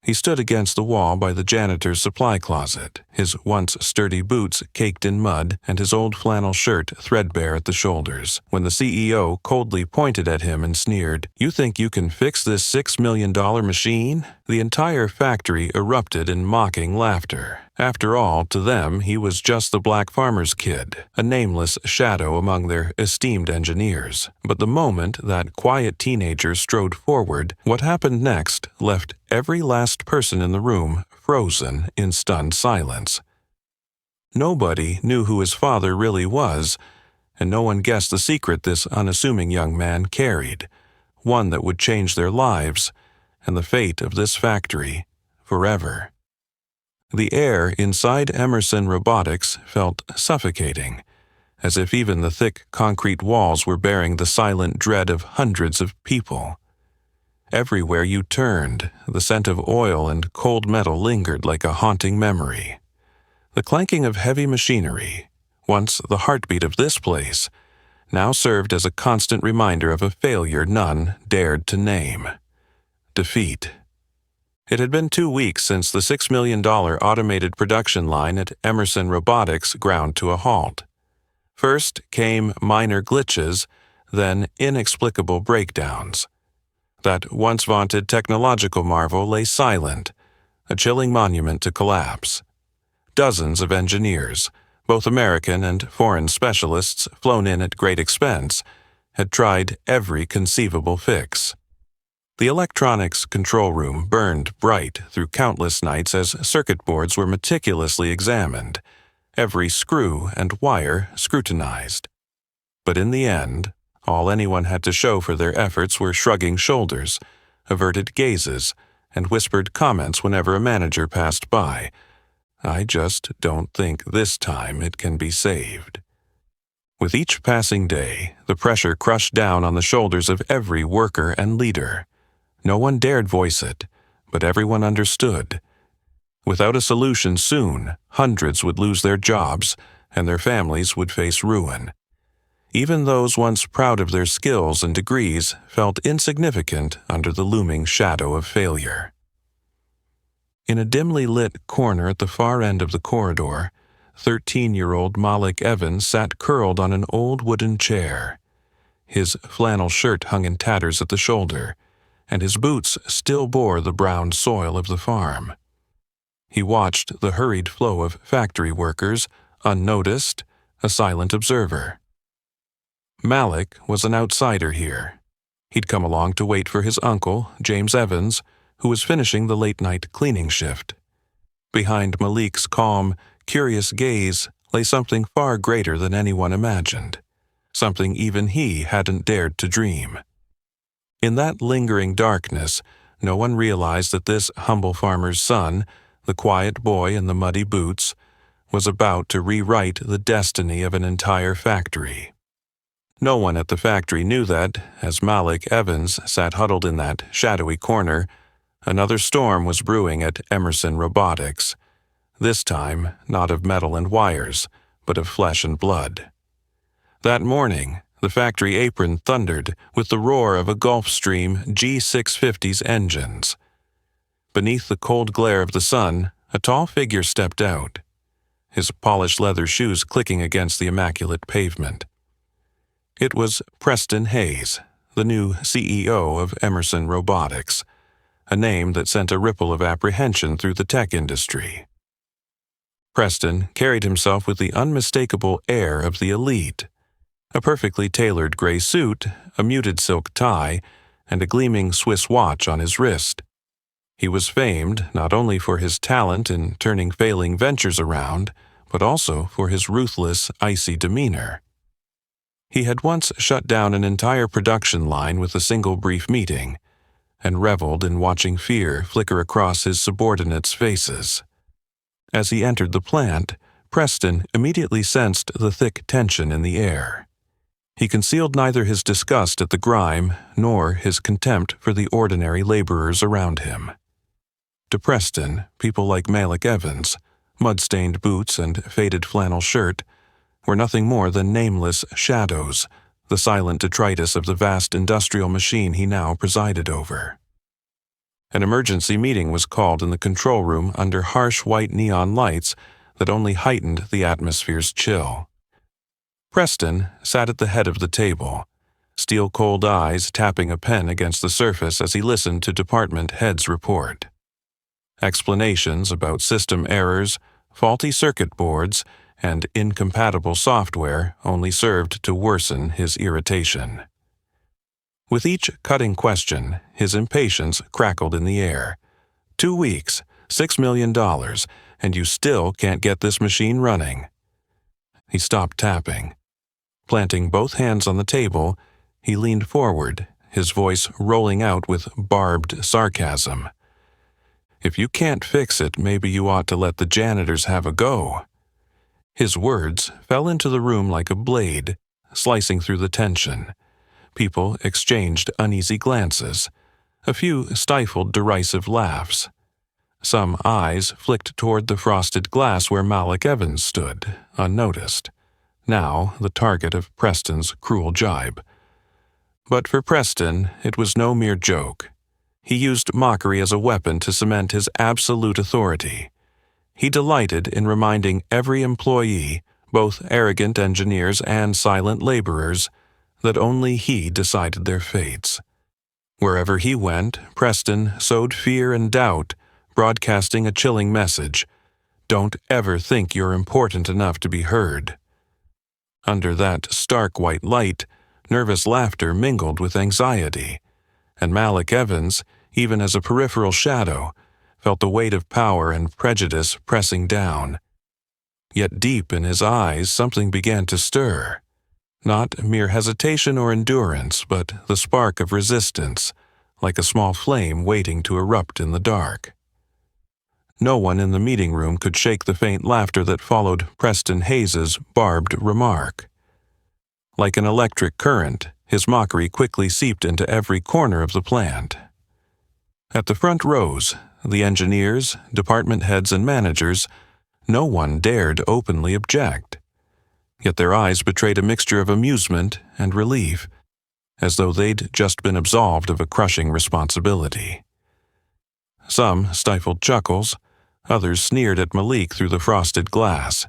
He stood against the wall by the janitor's supply closet, his once sturdy boots caked in mud and his old flannel shirt threadbare at the shoulders, when the CEO coldly pointed at him and sneered, "You think you can fix this $6 million machine?" The entire factory erupted in mocking laughter. After all, to them, he was just the black farmer's kid, a nameless shadow among their esteemed engineers. But the moment that quiet teenager strode forward, what happened next left every last person in the room frozen in stunned silence. Nobody knew who his father really was, and no one guessed the secret this unassuming young man carried, one that would change their lives and the fate of this factory forever. The air inside Emerson Robotics felt suffocating, as if even the thick concrete walls were bearing the silent dread of hundreds of people. Everywhere you turned, the scent of oil and cold metal lingered like a haunting memory. The clanking of heavy machinery, once the heartbeat of this place, now served as a constant reminder of a failure none dared to name: defeat. It had been 2 weeks since the $6 million automated production line at Emerson Robotics ground to a halt. First came minor glitches, then inexplicable breakdowns. That once vaunted technological marvel lay silent, a chilling monument to collapse. Dozens of engineers, both American and foreign specialists flown in at great expense, had tried every conceivable fix. The electronics control room burned bright through countless nights as circuit boards were meticulously examined, every screw and wire scrutinized. But in the end, all anyone had to show for their efforts were shrugging shoulders, averted gazes, and whispered comments whenever a manager passed by. "I just don't think this time it can be saved." With each passing day, the pressure crushed down on the shoulders of every worker and leader. No one dared voice it, but everyone understood. Without a solution soon, hundreds would lose their jobs, and their families would face ruin. Even those once proud of their skills and degrees felt insignificant under the looming shadow of failure. In a dimly lit corner at the far end of the corridor, 13-year-old Malik Evans sat curled on an old wooden chair. His flannel shirt hung in tatters at the shoulder, and his boots still bore the brown soil of the farm. He watched the hurried flow of factory workers, unnoticed, a silent observer. Malik was an outsider here. He'd come along to wait for his uncle, James Evans, who was finishing the late-night cleaning shift. Behind Malik's calm, curious gaze lay something far greater than anyone imagined, something even he hadn't dared to dream. In that lingering darkness, no one realized that this humble farmer's son, the quiet boy in the muddy boots, was about to rewrite the destiny of an entire factory. No one at the factory knew that, as Malik Evans sat huddled in that shadowy corner, another storm was brewing at Emerson Robotics, this time not of metal and wires, but of flesh and blood. That morning, the factory apron thundered with the roar of a Gulfstream G650's engines. Beneath the cold glare of the sun, a tall figure stepped out, his polished leather shoes clicking against the immaculate pavement. It was Preston Hayes, the new CEO of Emerson Robotics, a name that sent a ripple of apprehension through the tech industry. Preston carried himself with the unmistakable air of the elite. A perfectly tailored gray suit, a muted silk tie, and a gleaming Swiss watch on his wrist. He was famed not only for his talent in turning failing ventures around, but also for his ruthless, icy demeanor. He had once shut down an entire production line with a single brief meeting, and reveled in watching fear flicker across his subordinates' faces. As he entered the plant, Preston immediately sensed the thick tension in the air. He concealed neither his disgust at the grime nor his contempt for the ordinary laborers around him. To Preston, people like Malik Evans, mud-stained boots and faded flannel shirt, were nothing more than nameless shadows, the silent detritus of the vast industrial machine he now presided over. An emergency meeting was called in the control room under harsh white neon lights that only heightened the atmosphere's chill. Preston sat at the head of the table, steel-cold eyes tapping a pen against the surface as he listened to department heads' report. Explanations about system errors, faulty circuit boards, and incompatible software only served to worsen his irritation. With each cutting question, his impatience crackled in the air. 2 weeks, $6 million, and you still can't get this machine running. He stopped tapping. Planting both hands on the table, he leaned forward, his voice rolling out with barbed sarcasm. If you can't fix it, maybe you ought to let the janitors have a go. His words fell into the room like a blade, slicing through the tension. People exchanged uneasy glances. A few stifled derisive laughs. Some eyes flicked toward the frosted glass where Malik Evans stood, unnoticed, now the target of Preston's cruel jibe. But for Preston, it was no mere joke. He used mockery as a weapon to cement his absolute authority. He delighted in reminding every employee, both arrogant engineers and silent laborers, that only he decided their fates. Wherever he went, Preston sowed fear and doubt, broadcasting a chilling message: don't ever think you're important enough to be heard. Under that stark white light, nervous laughter mingled with anxiety, and Malik Evans, even as a peripheral shadow, felt the weight of power and prejudice pressing down. Yet deep in his eyes something began to stir. Not mere hesitation or endurance, but the spark of resistance, like a small flame waiting to erupt in the dark. No one in the meeting room could shake the faint laughter that followed Preston Hayes's barbed remark. Like an electric current, his mockery quickly seeped into every corner of the plant. At the front rows, the engineers, department heads, and managers, no one dared openly object. Yet their eyes betrayed a mixture of amusement and relief, as though they'd just been absolved of a crushing responsibility. Some stifled chuckles, others sneered at Malik through the frosted glass.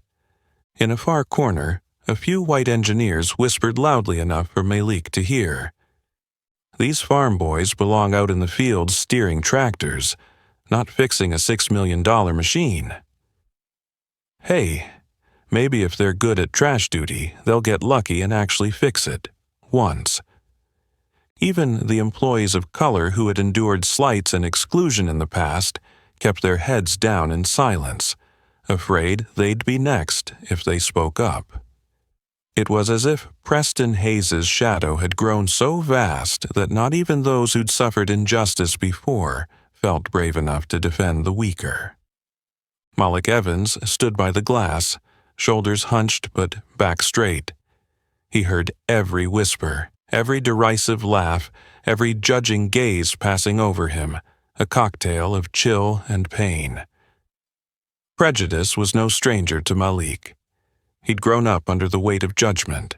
In a far corner, a few white engineers whispered loudly enough for Malik to hear. These farm boys belong out in the fields steering tractors, not fixing a $6 million machine. Hey, maybe if they're good at trash duty, they'll get lucky and actually fix it, once. Even the employees of color who had endured slights and exclusion in the past kept their heads down in silence, afraid they'd be next if they spoke up. It was as if Preston Hayes's shadow had grown so vast that not even those who'd suffered injustice before felt brave enough to defend the weaker. Malik Evans stood by the glass, shoulders hunched but back straight. He heard every whisper, every derisive laugh, every judging gaze passing over him, a cocktail of chill and pain. Prejudice was no stranger to Malik. He'd grown up under the weight of judgment,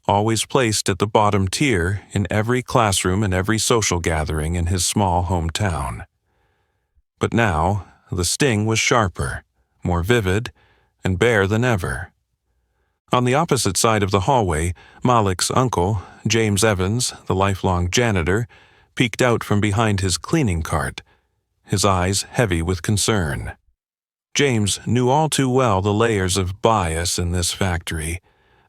always placed at the bottom tier in every classroom and every social gathering in his small hometown. But now, the sting was sharper, more vivid, and bare than ever. On the opposite side of the hallway, Malik's uncle, James Evans, the lifelong janitor, peeked out from behind his cleaning cart, his eyes heavy with concern. James knew all too well the layers of bias in this factory,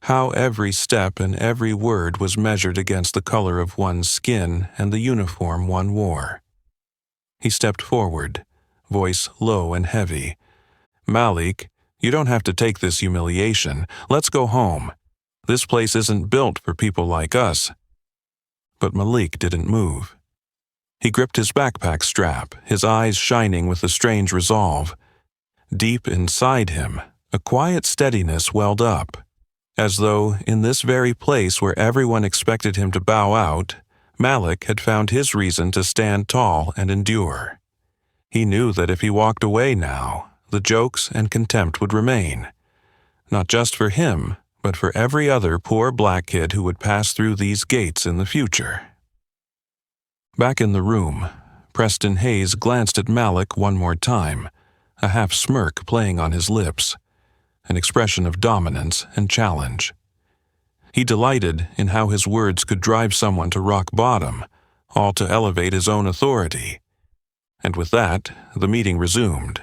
how every step and every word was measured against the color of one's skin and the uniform one wore. He stepped forward, voice low and heavy. "Malik, you don't have to take this humiliation. Let's go home. This place isn't built for people like us." But Malik didn't move. He gripped his backpack strap, his eyes shining with a strange resolve. Deep inside him, a quiet steadiness welled up, as though in this very place where everyone expected him to bow out, Malik had found his reason to stand tall and endure. He knew that if he walked away now, the jokes and contempt would remain, not just for him, but for every other poor black kid who would pass through these gates in the future. Back in the room, Preston Hayes glanced at Malik one more time, a half smirk playing on his lips, an expression of dominance and challenge. He delighted in how his words could drive someone to rock bottom, all to elevate his own authority. And with that, the meeting resumed.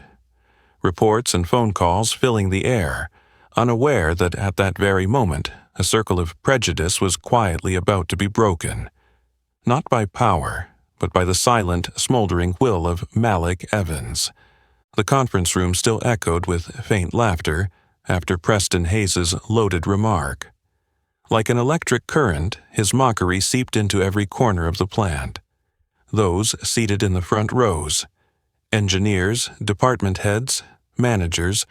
Reports and phone calls filling the air, unaware that at that very moment a circle of prejudice was quietly about to be broken, not by power, but by the silent, smoldering will of Malik Evans. The conference room still echoed with faint laughter after Preston Hayes's loaded remark. Like an electric current, his mockery seeped into every corner of the plant. Those seated in the front rows, engineers, department heads, managers,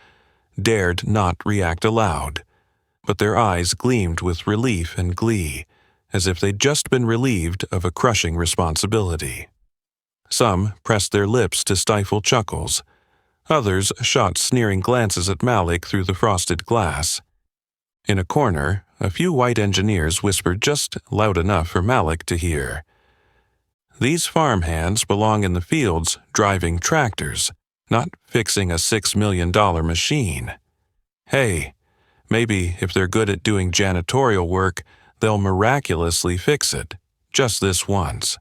dared not react aloud, but their eyes gleamed with relief and glee, as if they'd just been relieved of a crushing responsibility. Some pressed their lips to stifle chuckles. Others shot sneering glances at Malik through the frosted glass. In a corner, a few white engineers whispered just loud enough for Malik to hear. These farmhands belong in the fields driving tractors, not fixing a $6 million machine. Hey, maybe if they're good at doing janitorial work, they'll miraculously fix it, just this once.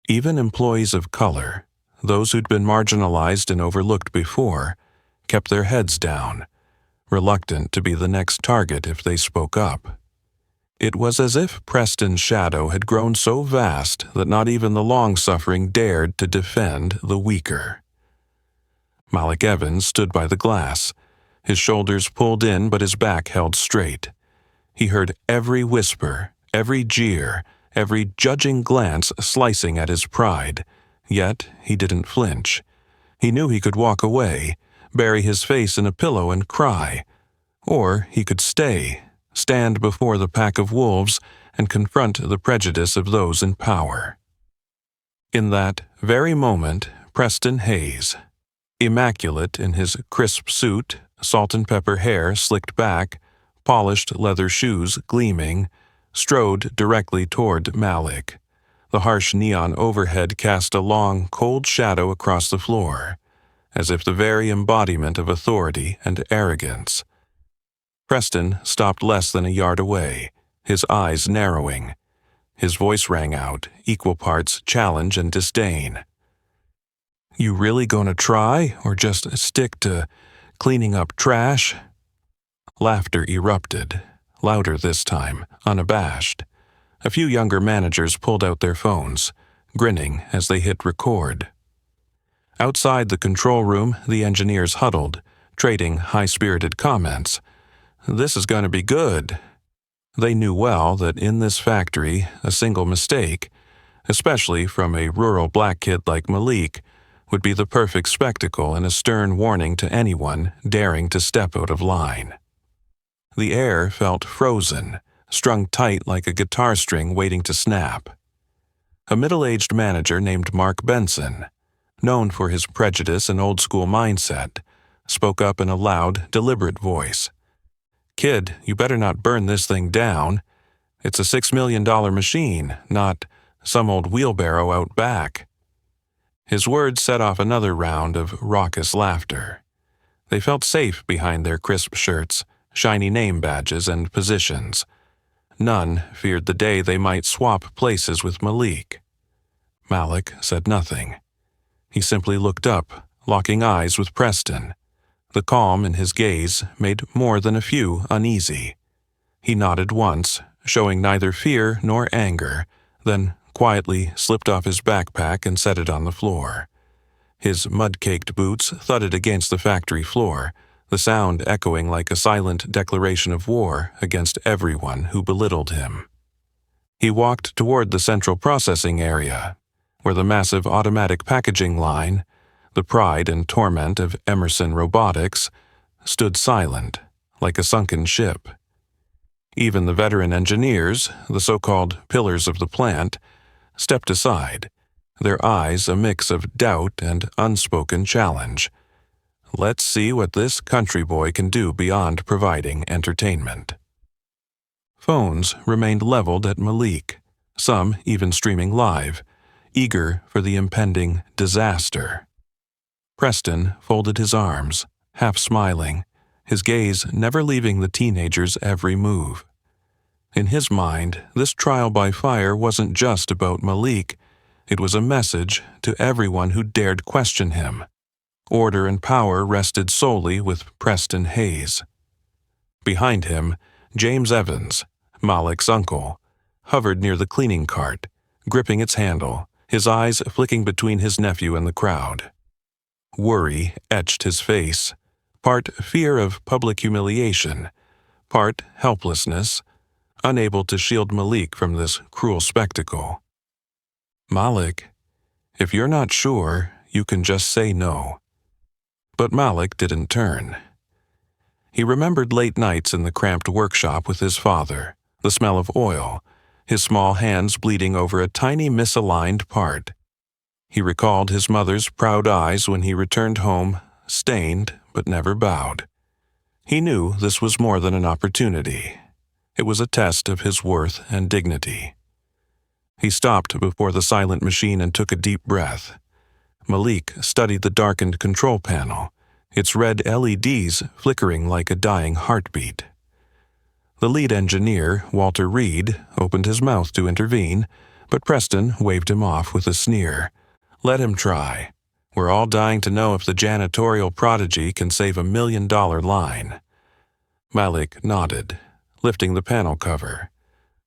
Even employees of color, those who'd been marginalized and overlooked before, kept their heads down, reluctant to be the next target if they spoke up. It was as if Preston's shadow had grown so vast that not even the long-suffering dared to defend the weaker. Malik Evans stood by the glass, his shoulders pulled in but his back held straight. He heard every whisper, every jeer, every judging glance slicing at his pride, yet he didn't flinch. He knew he could walk away, bury his face in a pillow and cry, or he could stand before the pack of wolves and confront the prejudice of those in power. In that very moment, Preston Hayes, immaculate in his crisp suit, salt and pepper hair slicked back, polished leather shoes gleaming, strode directly toward Malik. The harsh neon overhead cast a long, cold shadow across the floor, as if the very embodiment of authority and arrogance. Preston stopped less than a yard away, his eyes narrowing. His voice rang out, equal parts challenge and disdain. "You really gonna try, or just stick to cleaning up trash?" Laughter erupted, louder this time, unabashed. A few younger managers pulled out their phones, grinning as they hit record. Outside the control room, the engineers huddled, trading high-spirited comments. "This is going to be good." They knew well that in this factory, a single mistake, especially from a rural black kid like Malik, would be the perfect spectacle and a stern warning to anyone daring to step out of line. The air felt frozen, strung tight like a guitar string waiting to snap. A middle-aged manager named Mark Benson, known for his prejudice and old-school mindset, spoke up in a loud, deliberate voice. "Kid, you better not burn this thing down. It's a $6 million machine, not some old wheelbarrow out back." His words set off another round of raucous laughter. They felt safe behind their crisp shirts, shiny name badges, and positions. None feared the day they might swap places with Malik. Malik said nothing. He simply looked up, locking eyes with Preston. The calm in his gaze made more than a few uneasy. He nodded once, showing neither fear nor anger, then quietly slipped off his backpack and set it on the floor. His mud-caked boots thudded against the factory floor, the sound echoing like a silent declaration of war against everyone who belittled him. He walked toward the central processing area, where the massive automatic packaging line, the pride and torment of Emerson Robotics, stood silent, like a sunken ship. Even the veteran engineers, the so-called pillars of the plant, stepped aside, their eyes a mix of doubt and unspoken challenge. Let's see what this country boy can do beyond providing entertainment. Phones remained leveled at Malik, some even streaming live, eager for the impending disaster. Preston folded his arms, half smiling, his gaze never leaving the teenager's every move. In his mind, this trial by fire wasn't just about Malik. It was a message to everyone who dared question him. Order and power rested solely with Preston Hayes. Behind him, James Evans, Malik's uncle, hovered near the cleaning cart, gripping its handle, his eyes flicking between his nephew and the crowd. Worry etched his face, part fear of public humiliation, part helplessness, unable to shield Malik from this cruel spectacle. "Malik, if you're not sure, you can just say no." But Malik didn't turn. He remembered late nights in the cramped workshop with his father, the smell of oil, his small hands bleeding over a tiny misaligned part. He recalled his mother's proud eyes when he returned home, stained but never bowed. He knew this was more than an opportunity. It was a test of his worth and dignity. He stopped before the silent machine and took a deep breath. Malik studied the darkened control panel, its red LEDs flickering like a dying heartbeat. The lead engineer, Walter Reed, opened his mouth to intervene, but Preston waved him off with a sneer. "Let him try. We're all dying to know if the janitorial prodigy can save $1 million line." Malik nodded, lifting the panel cover.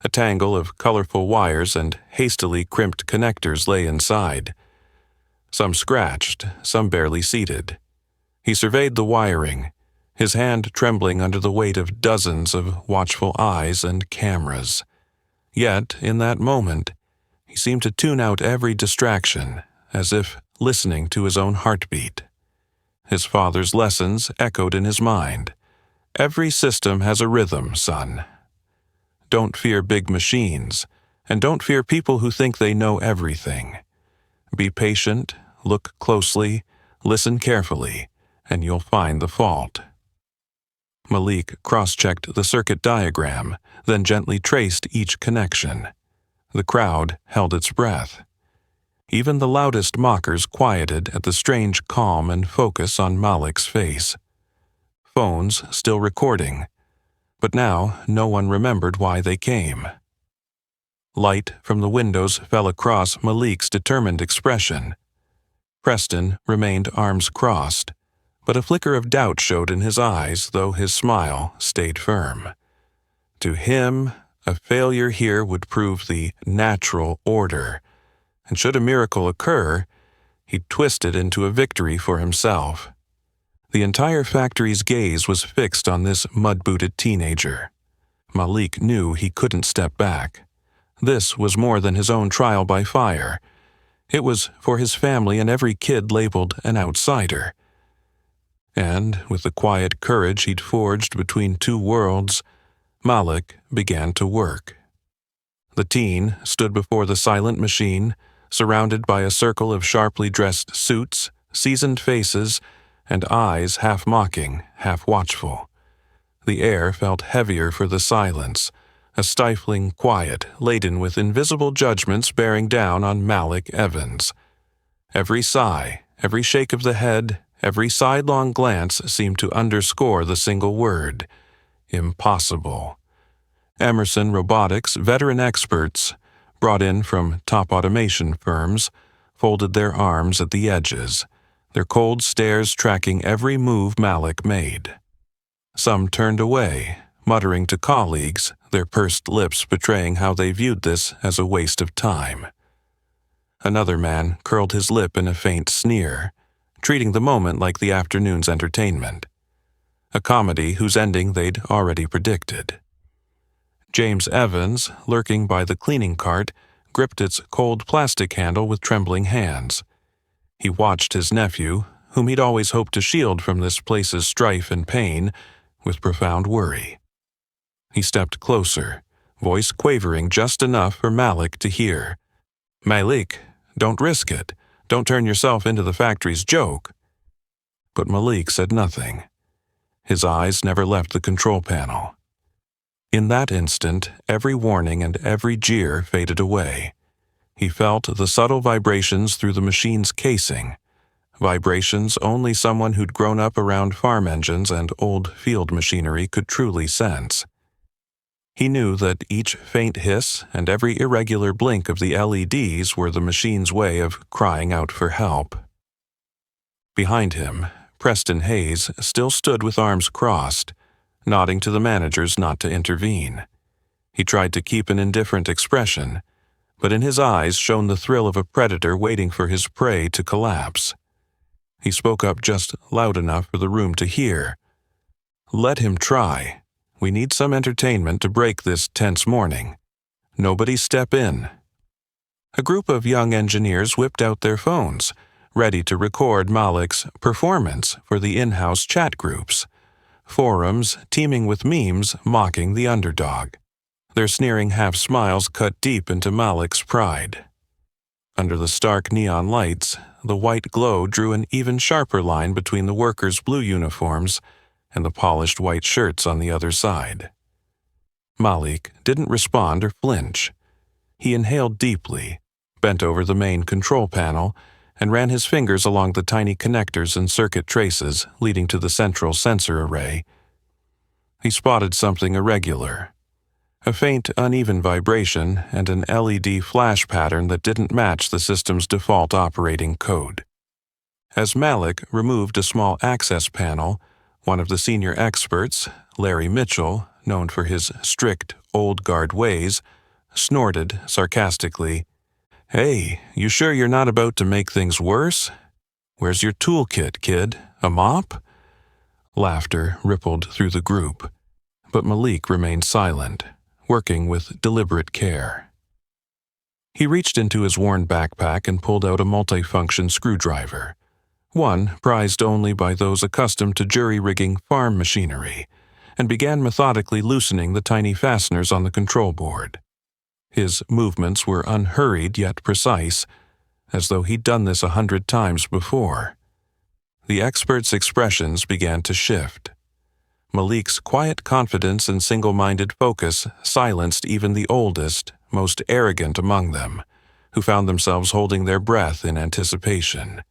A tangle of colorful wires and hastily crimped connectors lay inside. Some scratched, some barely seated. He surveyed the wiring, his hand trembling under the weight of dozens of watchful eyes and cameras. Yet, in that moment, he seemed to tune out every distraction, as if listening to his own heartbeat. His father's lessons echoed in his mind. "Every system has a rhythm, son. Don't fear big machines, and don't fear people who think they know everything. Be patient, look closely, listen carefully, and you'll find the fault." Malik cross-checked the circuit diagram, then gently traced each connection. The crowd held its breath. Even the loudest mockers quieted at the strange calm and focus on Malik's face. Phones still recording, but now no one remembered why they came. Light from the windows fell across Malik's determined expression. Preston remained arms crossed, but a flicker of doubt showed in his eyes, though his smile stayed firm. To him, a failure here would prove the natural order, and should a miracle occur, he'd twist it into a victory for himself. The entire factory's gaze was fixed on this mud-booted teenager. Malik knew he couldn't step back. This was more than his own trial by fire. It was for his family and every kid labeled an outsider. And, with the quiet courage he'd forged between two worlds, Malik began to work. The teen stood before the silent machine, surrounded by a circle of sharply dressed suits, seasoned faces, and eyes half mocking, half watchful. The air felt heavier for the silence, a stifling quiet laden with invisible judgments bearing down on Malik Evans. Every sigh, every shake of the head, every sidelong glance seemed to underscore the single word: impossible. Emerson Robotics' veteran experts, brought in from top automation firms, folded their arms at the edges, their cold stares tracking every move Malik made. Some turned away, muttering to colleagues, their pursed lips betraying how they viewed this as a waste of time. Another man curled his lip in a faint sneer, treating the moment like the afternoon's entertainment, a comedy whose ending they'd already predicted. James Evans, lurking by the cleaning cart, gripped its cold plastic handle with trembling hands. He watched his nephew, whom he'd always hoped to shield from this place's strife and pain, with profound worry. He stepped closer, voice quavering just enough for Malik to hear. "Malik, don't risk it. Don't turn yourself into the factory's joke." But Malik said nothing. His eyes never left the control panel. In that instant, every warning and every jeer faded away. He felt the subtle vibrations through the machine's casing, vibrations only someone who'd grown up around farm engines and old field machinery could truly sense. He knew that each faint hiss and every irregular blink of the LEDs were the machine's way of crying out for help. Behind him, Preston Hayes still stood with arms crossed, nodding to the managers not to intervene. He tried to keep an indifferent expression, but in his eyes shone the thrill of a predator waiting for his prey to collapse. He spoke up just loud enough for the room to hear. "Let him try. We need some entertainment to break this tense morning. Nobody step in." A group of young engineers whipped out their phones, ready to record Malik's performance for the in-house chat groups, forums teeming with memes mocking the underdog. Their sneering half-smiles cut deep into Malik's pride. Under the stark neon lights, the white glow drew an even sharper line between the workers' blue uniforms and the polished white shirts on the other side. Malik didn't respond or flinch. He inhaled deeply, bent over the main control panel, and ran his fingers along the tiny connectors and circuit traces leading to the central sensor array. He spotted something irregular. A faint, uneven vibration and an LED flash pattern that didn't match the system's default operating code. As Malik removed a small access panel, one of the senior experts, Larry Mitchell, known for his strict, old-guard ways, snorted sarcastically, "Hey, you sure you're not about to make things worse? Where's your toolkit, kid? A mop?" Laughter rippled through the group, but Malik remained silent, working with deliberate care. He reached into his worn backpack and pulled out a multifunction screwdriver, one prized only by those accustomed to jury-rigging farm machinery, and began methodically loosening the tiny fasteners on the control board. His movements were unhurried yet precise, as though he'd done this 100 times before. The expert's expressions began to shift. Malik's quiet confidence and single-minded focus silenced even the oldest, most arrogant among them, who found themselves holding their breath in anticipation.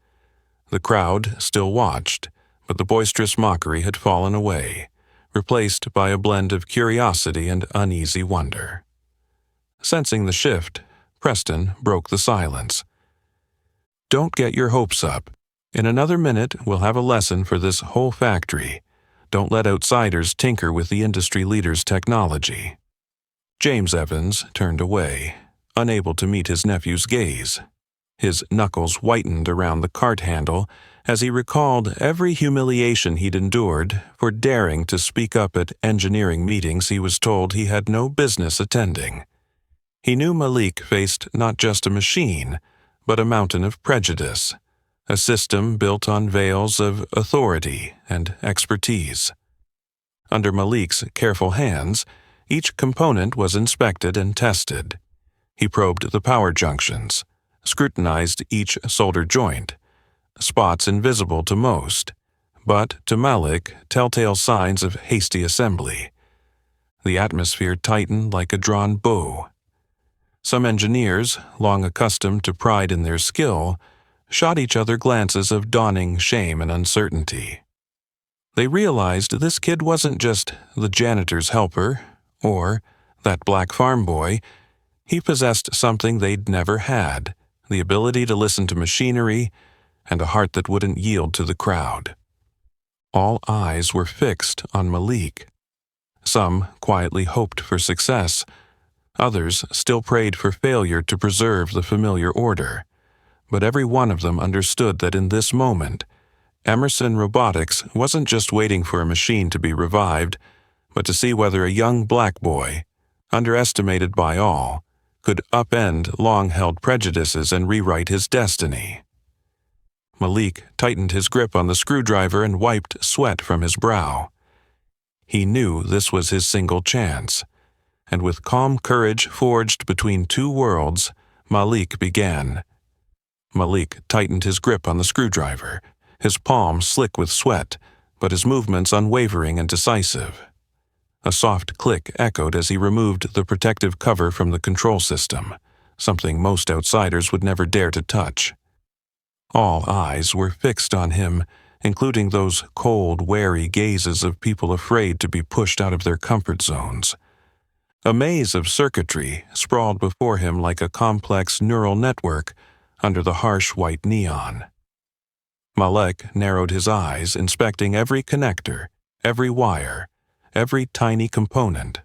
The crowd still watched, but the boisterous mockery had fallen away, replaced by a blend of curiosity and uneasy wonder. Sensing the shift, Preston broke the silence. "Don't get your hopes up. In another minute, we'll have a lesson for this whole factory. Don't let outsiders tinker with the industry leader's technology." James Evans turned away, unable to meet his nephew's gaze. His knuckles whitened around the cart handle as he recalled every humiliation he'd endured for daring to speak up at engineering meetings he was told he had no business attending. He knew Malik faced not just a machine, but a mountain of prejudice, a system built on veils of authority and expertise. Under Malik's careful hands, each component was inspected and tested. He probed the power junctions, scrutinized each solder joint, spots invisible to most, but to Malik, telltale signs of hasty assembly. The atmosphere tightened like a drawn bow. Some engineers, long accustomed to pride in their skill, shot each other glances of dawning shame and uncertainty. They realized this kid wasn't just the janitor's helper, or that black farm boy. He possessed something they'd never had, the ability to listen to machinery, and a heart that wouldn't yield to the crowd. All eyes were fixed on Malik. Some quietly hoped for success. Others still prayed for failure to preserve the familiar order. But every one of them understood that in this moment, Emerson Robotics wasn't just waiting for a machine to be revived, but to see whether a young black boy, underestimated by all, could upend long-held prejudices and rewrite his destiny. Malik tightened his grip on the screwdriver and wiped sweat from his brow. He knew this was his single chance, and with calm courage forged between two worlds, Malik began. Malik tightened his grip on the screwdriver, his palm slick with sweat, but his movements unwavering and decisive. A soft click echoed as he removed the protective cover from the control system, something most outsiders would never dare to touch. All eyes were fixed on him, including those cold, wary gazes of people afraid to be pushed out of their comfort zones. A maze of circuitry sprawled before him like a complex neural network under the harsh white neon. Malik narrowed his eyes, inspecting every connector, every wire, every tiny component.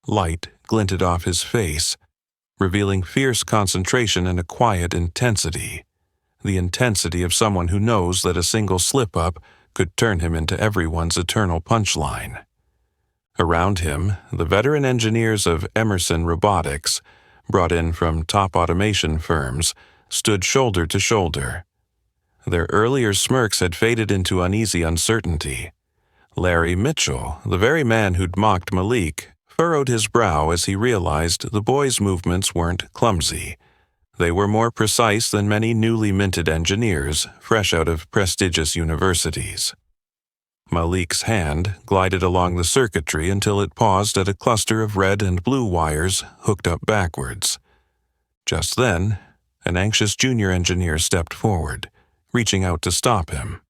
Light glinted off his face, revealing fierce concentration and a quiet intensity. The intensity of someone who knows that a single slip-up could turn him into everyone's eternal punchline. Around him, the veteran engineers of Emerson Robotics, brought in from top automation firms, stood shoulder to shoulder. Their earlier smirks had faded into uneasy uncertainty. Larry Mitchell, the very man who'd mocked Malik, furrowed his brow as he realized the boy's movements weren't clumsy. They were more precise than many newly minted engineers, fresh out of prestigious universities. Malik's hand glided along the circuitry until it paused at a cluster of red and blue wires hooked up backwards. Just then, an anxious junior engineer stepped forward, reaching out to stop him.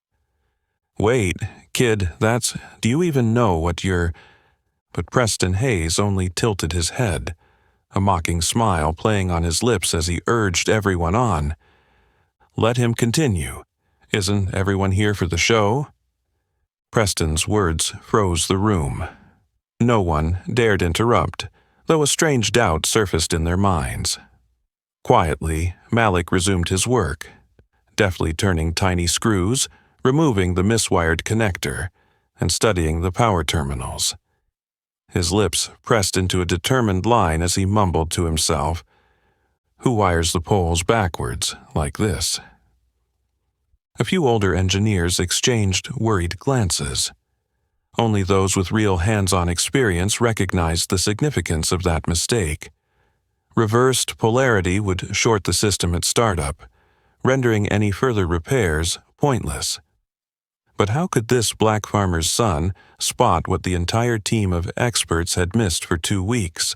"Wait, kid, do you even know what you're—" But Preston Hayes only tilted his head, a mocking smile playing on his lips as he urged everyone on. "Let him continue. Isn't everyone here for the show?" Preston's words froze the room. No one dared interrupt, though a strange doubt surfaced in their minds. Quietly, Malik resumed his work, deftly turning tiny screws, removing the miswired connector, and studying the power terminals. His lips pressed into a determined line as he mumbled to himself, "Who wires the poles backwards, like this?" A few older engineers exchanged worried glances. Only those with real hands-on experience recognized the significance of that mistake. Reversed polarity would short the system at startup, rendering any further repairs pointless. But how could this black farmer's son spot what the entire team of experts had missed for 2 weeks?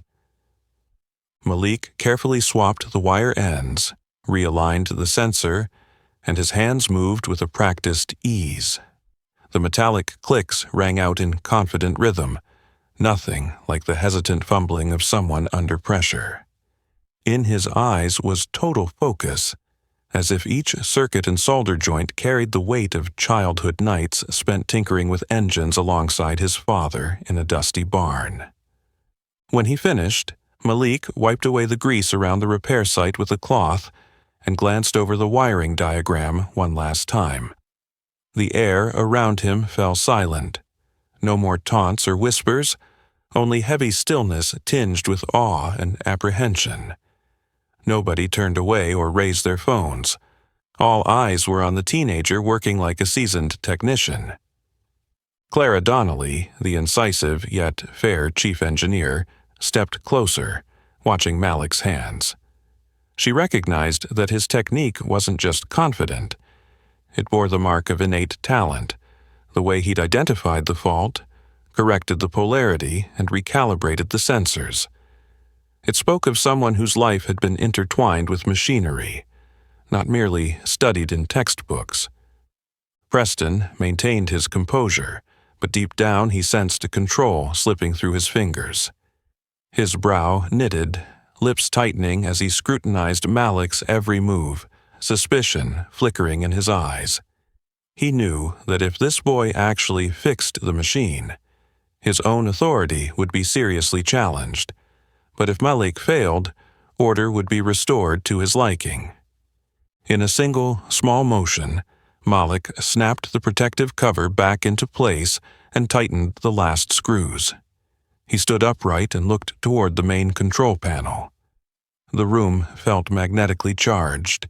Malik carefully swapped the wire ends, realigned the sensor, and his hands moved with a practiced ease. The metallic clicks rang out in confident rhythm, nothing like the hesitant fumbling of someone under pressure. In his eyes was total focus, as if each circuit and solder joint carried the weight of childhood nights spent tinkering with engines alongside his father in a dusty barn. When he finished, Malik wiped away the grease around the repair site with a cloth and glanced over the wiring diagram one last time. The air around him fell silent. No more taunts or whispers, only heavy stillness tinged with awe and apprehension. Nobody turned away or raised their phones. All eyes were on the teenager working like a seasoned technician. Clara Donnelly, the incisive yet fair chief engineer, stepped closer, watching Malik's hands. She recognized that his technique wasn't just confident. It bore the mark of innate talent, the way he'd identified the fault, corrected the polarity, and recalibrated the sensors. It spoke of someone whose life had been intertwined with machinery, not merely studied in textbooks. Preston maintained his composure, but deep down he sensed a control slipping through his fingers. His brow knitted, lips tightening as he scrutinized Malik's every move, suspicion flickering in his eyes. He knew that if this boy actually fixed the machine, his own authority would be seriously challenged. But if Malik failed, order would be restored to his liking. In a single, small motion, Malik snapped the protective cover back into place and tightened the last screws. He stood upright and looked toward the main control panel. The room felt magnetically charged.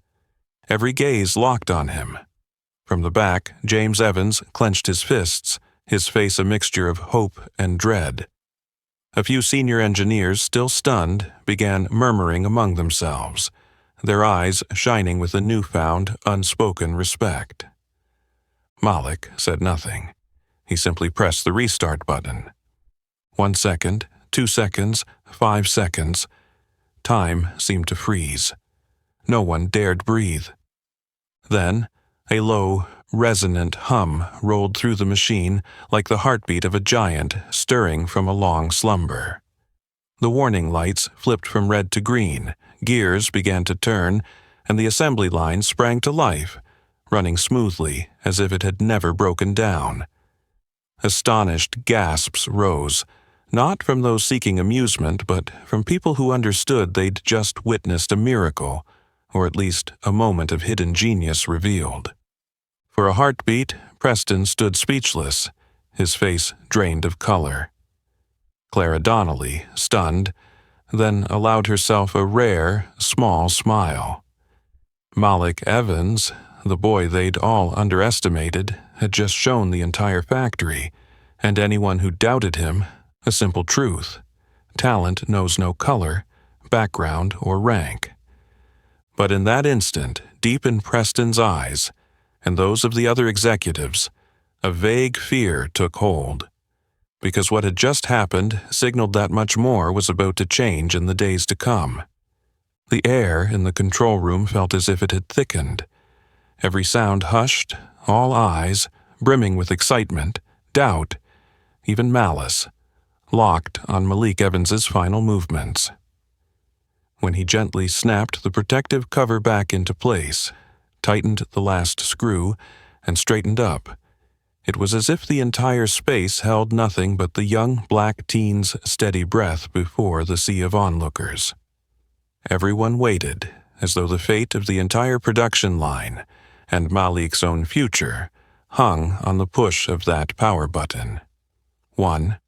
Every gaze locked on him. From the back, James Evans clenched his fists, his face a mixture of hope and dread. A few senior engineers, still stunned, began murmuring among themselves, their eyes shining with a newfound, unspoken respect. Malik said nothing. He simply pressed the restart button. 1 second, 2 seconds, 5 seconds. Time seemed to freeze. No one dared breathe. Then, a low, resonant hum rolled through the machine like the heartbeat of a giant stirring from a long slumber. The warning lights flipped from red to green, gears began to turn, and the assembly line sprang to life, running smoothly as if it had never broken down. Astonished gasps rose, not from those seeking amusement, but from people who understood they'd just witnessed a miracle, or at least a moment of hidden genius revealed. For a heartbeat, Preston stood speechless, his face drained of color. Clara Donnelly, stunned, then allowed herself a rare, small smile. Malik Evans, the boy they'd all underestimated, had just shown the entire factory, and anyone who doubted him, a simple truth. Talent knows no color, background, or rank. But in that instant, deep in Preston's eyes, and those of the other executives, a vague fear took hold. Because what had just happened signaled that much more was about to change in the days to come. The air in the control room felt as if it had thickened. Every sound hushed, all eyes, brimming with excitement, doubt, even malice, locked on Malik Evans's final movements. When he gently snapped the protective cover back into place, tightened the last screw, and straightened up, it was as if the entire space held nothing but the young black teen's steady breath before the sea of onlookers. Everyone waited, as though the fate of the entire production line, and Malik's own future, hung on the push of that power button. 1.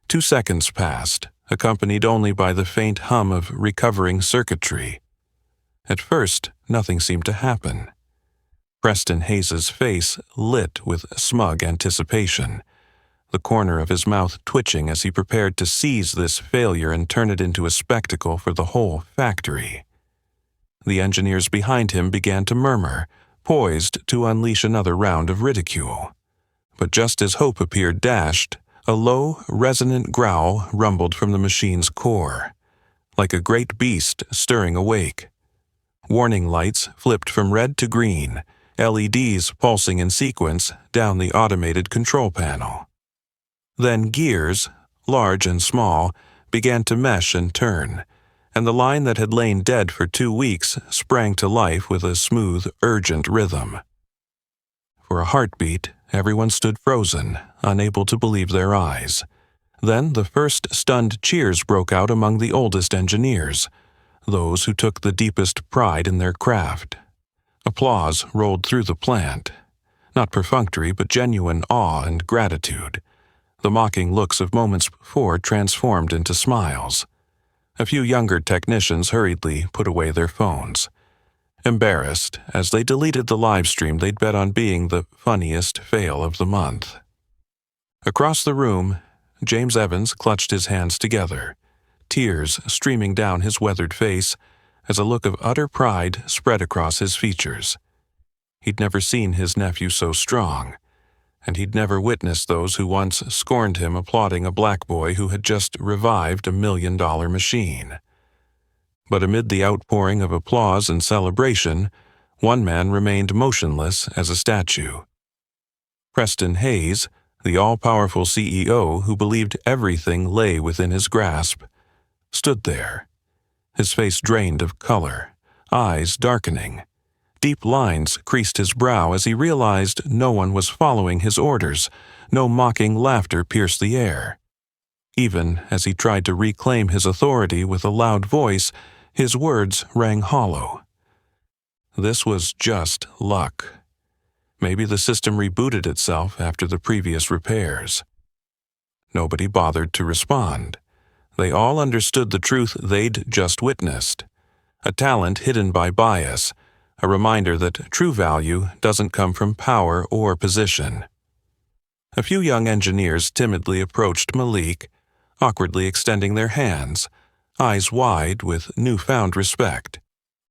2 seconds passed, accompanied only by the faint hum of recovering circuitry. At first, nothing seemed to happen. Preston Hayes's face lit with smug anticipation, the corner of his mouth twitching as he prepared to seize this failure and turn it into a spectacle for the whole factory. The engineers behind him began to murmur, poised to unleash another round of ridicule. But just as hope appeared dashed, a low, resonant growl rumbled from the machine's core, like a great beast stirring awake. Warning lights flipped from red to green, LEDs pulsing in sequence down the automated control panel. Then gears, large and small, began to mesh and turn, and the line that had lain dead for 2 weeks sprang to life with a smooth, urgent rhythm. For a heartbeat, everyone stood frozen, unable to believe their eyes. Then the first stunned cheers broke out among the oldest engineers, those who took the deepest pride in their craft. Applause rolled through the plant, not perfunctory but genuine awe and gratitude. The mocking looks of moments before transformed into smiles. A few younger technicians hurriedly put away their phones, embarrassed as they deleted the live stream they'd bet on being the funniest fail of the month. Across the room, James Evans clutched his hands together, tears streaming down his weathered face as a look of utter pride spread across his features. He'd never seen his nephew so strong, and he'd never witnessed those who once scorned him applauding a black boy who had just revived $1 million machine. But amid the outpouring of applause and celebration, one man remained motionless as a statue. Preston Hayes, the all-powerful CEO who believed everything lay within his grasp, stood there, his face drained of color, eyes darkening. Deep lines creased his brow as he realized no one was following his orders. No mocking laughter pierced the air. Even as he tried to reclaim his authority with a loud voice, his words rang hollow. This was just luck. Maybe the system rebooted itself after the previous repairs. Nobody bothered to respond. They all understood the truth they'd just witnessed. A talent hidden by bias, a reminder that true value doesn't come from power or position. A few young engineers timidly approached Malik, awkwardly extending their hands, eyes wide with newfound respect.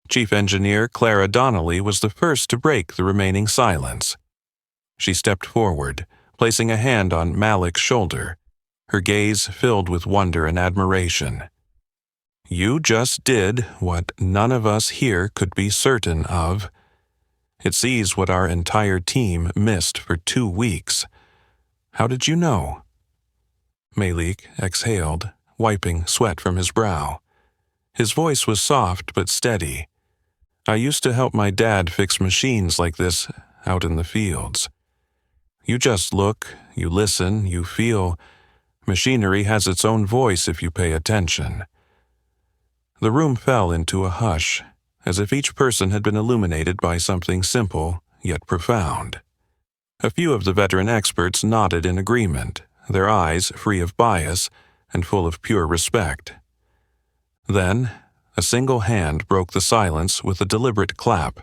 Chief Engineer Clara Donnelly was the first to break the remaining silence. She stepped forward, placing a hand on Malik's shoulder, her gaze filled with wonder and admiration. You just did what none of us here could be certain of. It sees what our entire team missed for 2 weeks. How did you know?" Malik exhaled, wiping sweat from his brow. His voice was soft but steady. "I used to help my dad fix machines like this out in the fields. You just look, you listen, you feel. Machinery has its own voice if you pay attention." The room fell into a hush, as if each person had been illuminated by something simple yet profound. A few of the veteran experts nodded in agreement, their eyes free of bias and full of pure respect. Then, a single hand broke the silence with a deliberate clap,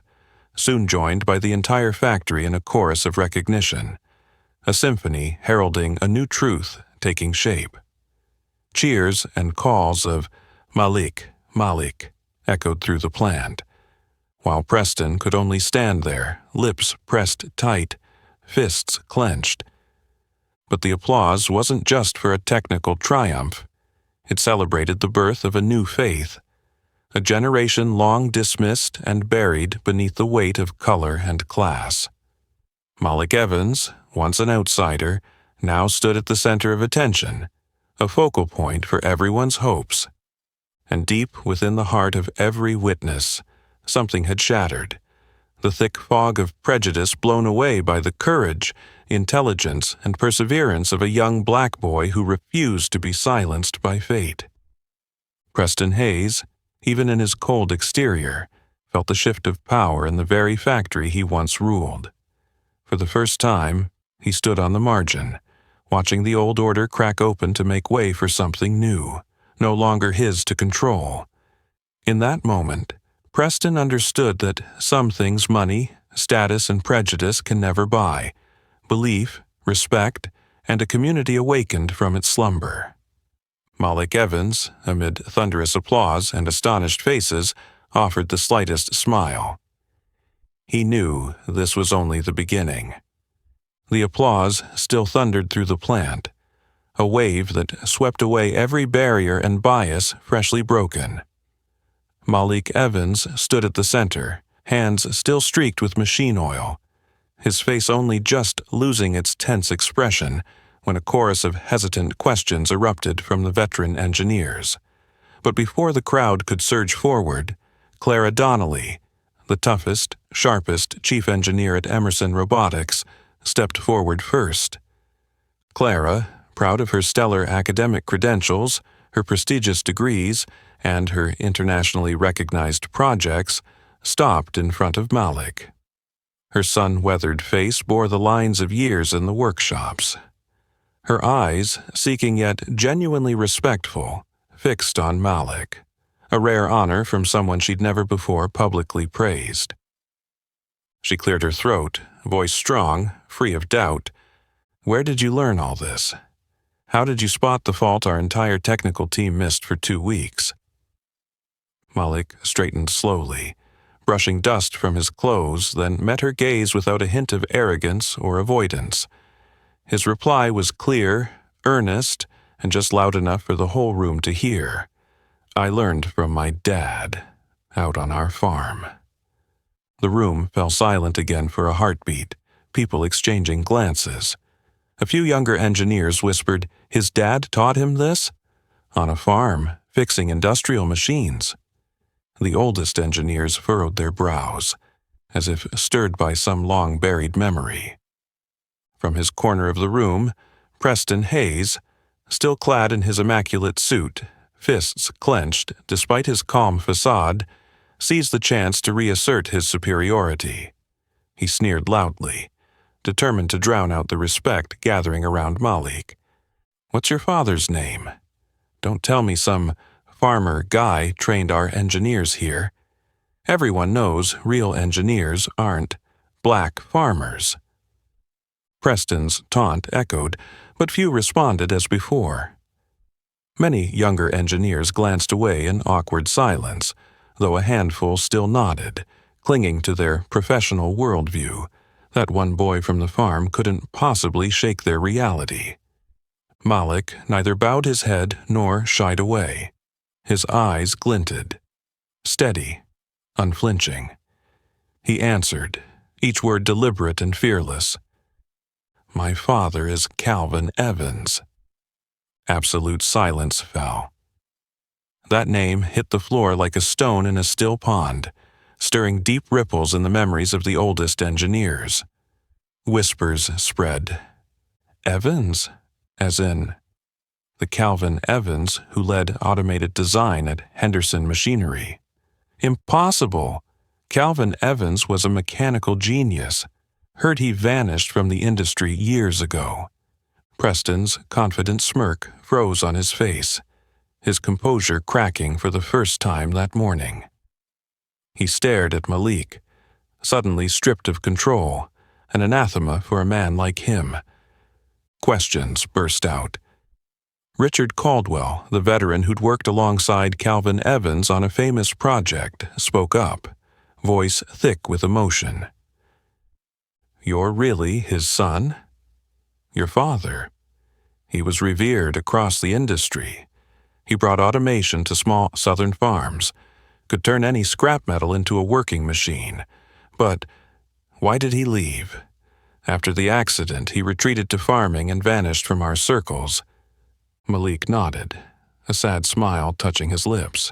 soon joined by the entire factory in a chorus of recognition, a symphony heralding a new truth taking shape. Cheers and calls of "Malik, Malik" echoed through the plant, while Preston could only stand there, lips pressed tight, fists clenched. But the applause wasn't just for a technical triumph. It celebrated the birth of a new faith, a generation long dismissed and buried beneath the weight of color and class. Malik Evans, once an outsider, now stood at the center of attention, a focal point for everyone's hopes. And deep within the heart of every witness, something had shattered, the thick fog of prejudice blown away by the courage, intelligence, and perseverance of a young black boy who refused to be silenced by fate. Preston Hayes, even in his cold exterior, felt the shift of power in the very factory he once ruled. For the first time, he stood on the margin, watching the old order crack open to make way for something new, no longer his to control. In that moment, Preston understood that some things money, status, and prejudice can never buy: belief, respect, and a community awakened from its slumber. Malik Evans, amid thunderous applause and astonished faces, offered the slightest smile. He knew this was only the beginning. The applause still thundered through the plant, a wave that swept away every barrier and bias freshly broken. Malik Evans stood at the center, hands still streaked with machine oil, his face only just losing its tense expression when a chorus of hesitant questions erupted from the veteran engineers. But before the crowd could surge forward, Clara Donnelly, the toughest, sharpest chief engineer at Emerson Robotics, stepped forward first. Clara, proud of her stellar academic credentials, her prestigious degrees, and her internationally recognized projects, stopped in front of Malik. Her sun-weathered face bore the lines of years in the workshops. Her eyes, seeking yet genuinely respectful, fixed on Malik, a rare honor from someone she'd never before publicly praised. She cleared her throat, voice strong, free of doubt. "Where did you learn all this? How did you spot the fault our entire technical team missed for 2 weeks?" Malik straightened slowly, brushing dust from his clothes, then met her gaze without a hint of arrogance or avoidance. His reply was clear, earnest, and just loud enough for the whole room to hear. "I learned from my dad, out on our farm." The room fell silent again for a heartbeat, people exchanging glances. A few younger engineers whispered, "His dad taught him this?" On a farm, fixing industrial machines. The oldest engineers furrowed their brows, as if stirred by some long-buried memory. From his corner of the room, Preston Hayes, still clad in his immaculate suit, fists clenched despite his calm facade, seized the chance to reassert his superiority. He sneered loudly, determined to drown out the respect gathering around Malik. "What's your father's name? Don't tell me some farmer guy trained our engineers here. Everyone knows real engineers aren't black farmers." Preston's taunt echoed, but few responded as before. Many younger engineers glanced away in awkward silence, though a handful still nodded, clinging to their professional worldview. That one boy from the farm couldn't possibly shake their reality. Malik neither bowed his head nor shied away. His eyes glinted. Steady, unflinching. He answered, each word deliberate and fearless. "My father is Calvin Evans." Absolute silence fell. That name hit the floor like a stone in a still pond, stirring deep ripples in the memories of the oldest engineers. Whispers spread. Evans? As in the Calvin Evans who led automated design at Henderson Machinery. Impossible! Calvin Evans was a mechanical genius. Heard he vanished from the industry years ago. Preston's confident smirk froze on his face, his composure cracking for the first time that morning. He stared at Malik, suddenly stripped of control, an anathema for a man like him. Questions burst out. Richard Caldwell, the veteran who'd worked alongside Calvin Evans on a famous project, spoke up, voice thick with emotion. "You're really his son? Your father? He was revered across the industry. He brought automation to small southern farms, could turn any scrap metal into a working machine. But why did he leave? After the accident, he retreated to farming and vanished from our circles." Malik nodded, a sad smile touching his lips.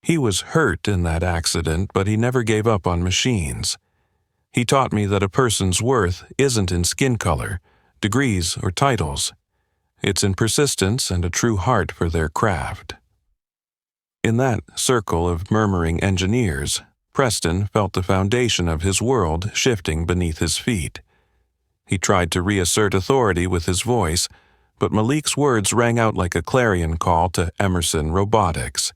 "He was hurt in that accident, but he never gave up on machines. He taught me that a person's worth isn't in skin color, degrees, or titles. It's in persistence and a true heart for their craft." In that circle of murmuring engineers, Preston felt the foundation of his world shifting beneath his feet. He tried to reassert authority with his voice, but Malik's words rang out like a clarion call to Emerson Robotics.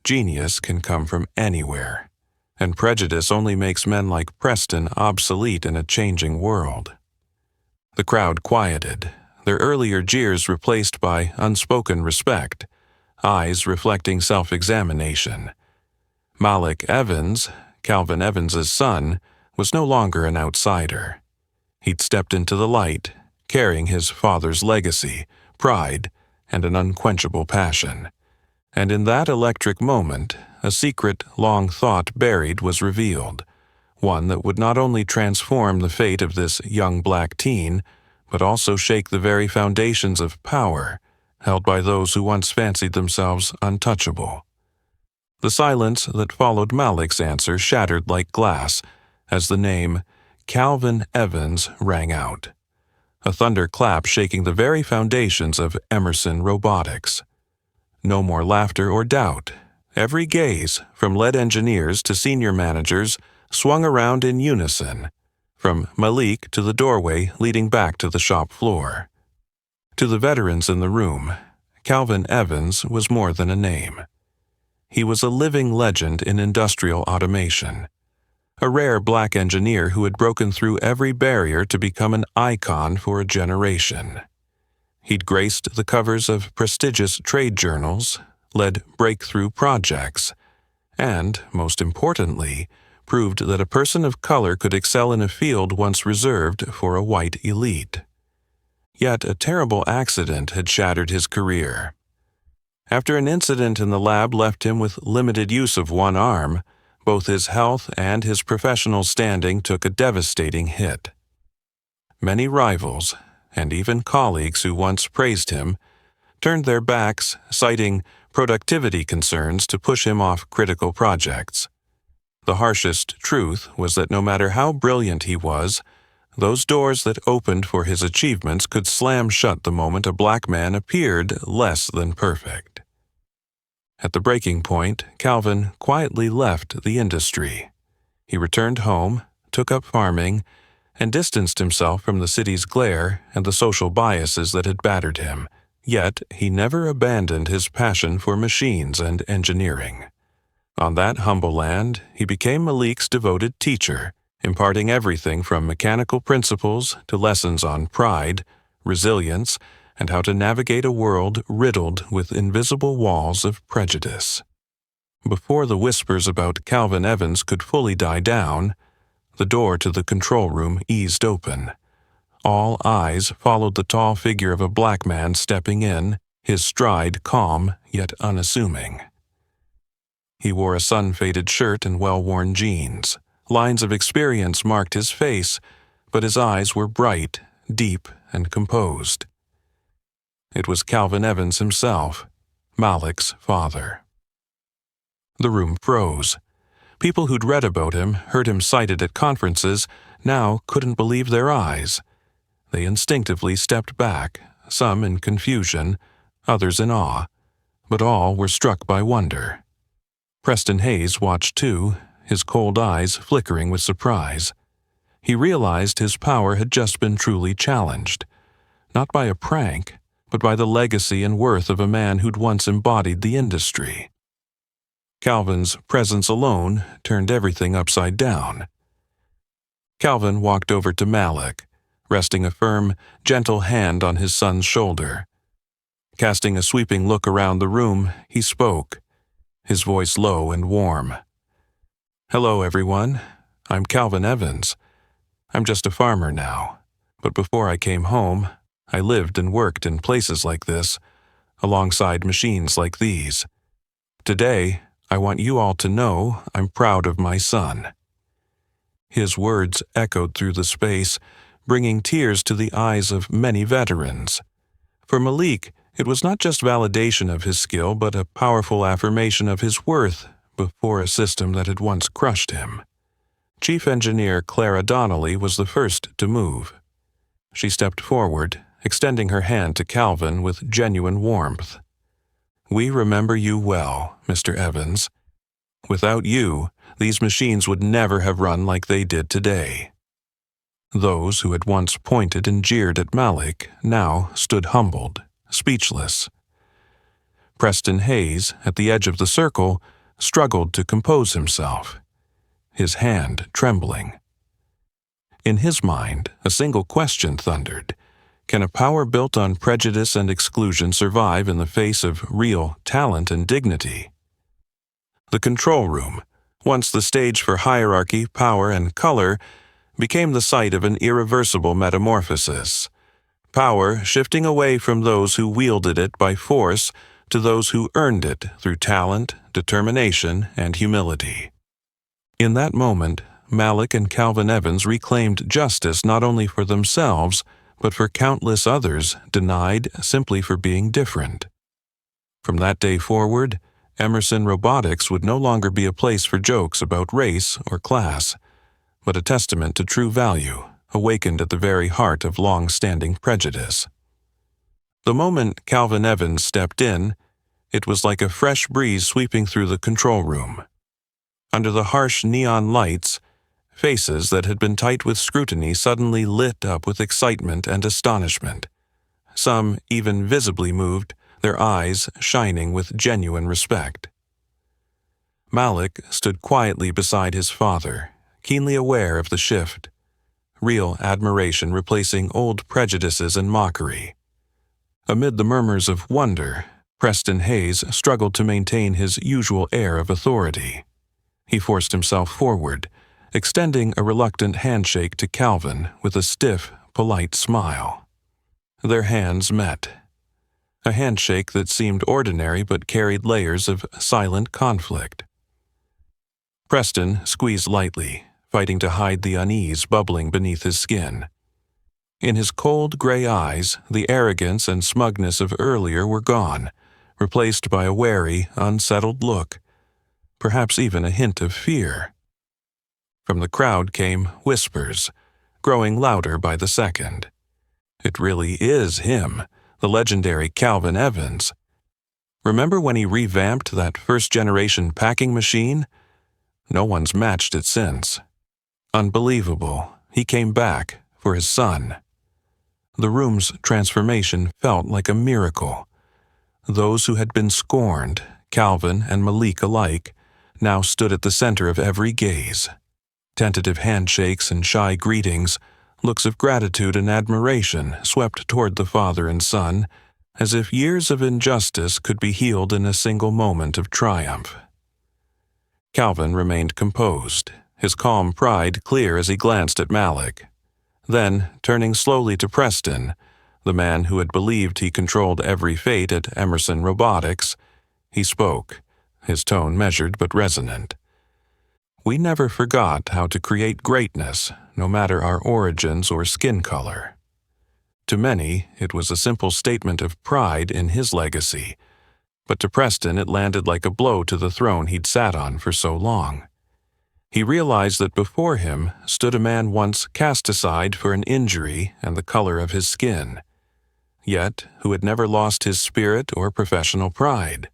Genius can come from anywhere, and prejudice only makes men like Preston obsolete in a changing world. The crowd quieted, their earlier jeers replaced by unspoken respect, eyes reflecting self-examination. Malik Evans, Calvin Evans's son, was no longer an outsider. He'd stepped into the light, carrying his father's legacy, pride, and an unquenchable passion. And in that electric moment, a secret long thought buried was revealed, one that would not only transform the fate of this young black teen, but also shake the very foundations of power held by those who once fancied themselves untouchable. The silence that followed Malik's answer shattered like glass as the name Calvin Evans rang out, a thunderclap shaking the very foundations of Emerson Robotics. No more laughter or doubt. Every gaze, from lead engineers to senior managers, swung around in unison, from Malik to the doorway leading back to the shop floor. To the veterans in the room, Calvin Evans was more than a name. He was a living legend in industrial automation, a rare black engineer who had broken through every barrier to become an icon for a generation. He'd graced the covers of prestigious trade journals, led breakthrough projects, and, most importantly, proved that a person of color could excel in a field once reserved for a white elite. Yet a terrible accident had shattered his career. After an incident in the lab left him with limited use of one arm, both his health and his professional standing took a devastating hit. Many rivals, and even colleagues who once praised him, turned their backs, citing productivity concerns to push him off critical projects. The harshest truth was that no matter how brilliant he was, those doors that opened for his achievements could slam shut the moment a black man appeared less than perfect. At the breaking point, Calvin quietly left the industry. He returned home, took up farming, and distanced himself from the city's glare and the social biases that had battered him. Yet he never abandoned his passion for machines and engineering. On that humble land, he became Malik's devoted teacher, imparting everything from mechanical principles to lessons on pride, resilience, and how to navigate a world riddled with invisible walls of prejudice. Before the whispers about Calvin Evans could fully die down, the door to the control room eased open. All eyes followed the tall figure of a black man stepping in, his stride calm yet unassuming. He wore a sun-faded shirt and well-worn jeans. Lines of experience marked his face, but his eyes were bright, deep, and composed. It was Calvin Evans himself, Malik's father. The room froze. People who'd read about him, heard him cited at conferences, now couldn't believe their eyes. They instinctively stepped back, some in confusion, others in awe, but all were struck by wonder. Preston Hayes watched too, his cold eyes flickering with surprise. He realized his power had just been truly challenged, not by a prank, but by the legacy and worth of a man who'd once embodied the industry. Calvin's presence alone turned everything upside down. Calvin walked over to Malik, resting a firm, gentle hand on his son's shoulder. Casting a sweeping look around the room, he spoke, his voice low and warm. "Hello, everyone. I'm Calvin Evans. I'm just a farmer now, but before I came home, I lived and worked in places like this, alongside machines like these. Today, I want you all to know I'm proud of my son." His words echoed through the space, bringing tears to the eyes of many veterans. For Malik, it was not just validation of his skill, but a powerful affirmation of his worth before a system that had once crushed him. Chief Engineer Clara Donnelly was the first to move. She stepped forward, extending her hand to Calvin with genuine warmth. "We remember you well, Mr. Evans. Without you, these machines would never have run like they did today." Those who had once pointed and jeered at Malik now stood humbled, speechless. Preston Hayes, at the edge of the circle, struggled to compose himself, his hand trembling. In his mind, a single question thundered. Can a power built on prejudice and exclusion survive in the face of real talent and dignity? The control room, once the stage for hierarchy, power, and color, became the site of an irreversible metamorphosis. Power shifting away from those who wielded it by force to those who earned it through talent, determination, and humility. In that moment, Malik and Calvin Evans reclaimed justice not only for themselves, but for countless others denied simply for being different. From that day forward, Emerson Robotics would no longer be a place for jokes about race or class, but a testament to true value, awakened at the very heart of long-standing prejudice. The moment Calvin Evans stepped in, it was like a fresh breeze sweeping through the control room. Under the harsh neon lights, faces that had been tight with scrutiny suddenly lit up with excitement and astonishment. Some even visibly moved, their eyes shining with genuine respect. Malik stood quietly beside his father, keenly aware of the shift, real admiration replacing old prejudices and mockery. Amid the murmurs of wonder, Preston Hayes struggled to maintain his usual air of authority. He forced himself forward, extending a reluctant handshake to Calvin with a stiff, polite smile. Their hands met. A handshake that seemed ordinary but carried layers of silent conflict. Preston squeezed lightly, fighting to hide the unease bubbling beneath his skin. In his cold gray eyes, the arrogance and smugness of earlier were gone, replaced by a wary, unsettled look, perhaps even a hint of fear. From the crowd came whispers, growing louder by the second. It really is him, the legendary Calvin Evans. Remember when he revamped that first-generation packing machine? No one's matched it since. Unbelievable, he came back for his son. The room's transformation felt like a miracle. Those who had been scorned, Calvin and Malik alike, now stood at the center of every gaze. Tentative handshakes and shy greetings, looks of gratitude and admiration swept toward the father and son, as if years of injustice could be healed in a single moment of triumph. Calvin remained composed, his calm pride clear as he glanced at Malik. Then, turning slowly to Preston, the man who had believed he controlled every fate at Emerson Robotics. He spoke, his tone measured but resonant. We never forgot how to create greatness, no matter our origins or skin color. To many, it was a simple statement of pride in his legacy, but to Preston it landed like a blow to the throne he'd sat on for so long. He realized that before him stood a man once cast aside for an injury and the color of his skin, yet who had never lost his spirit or professional pride.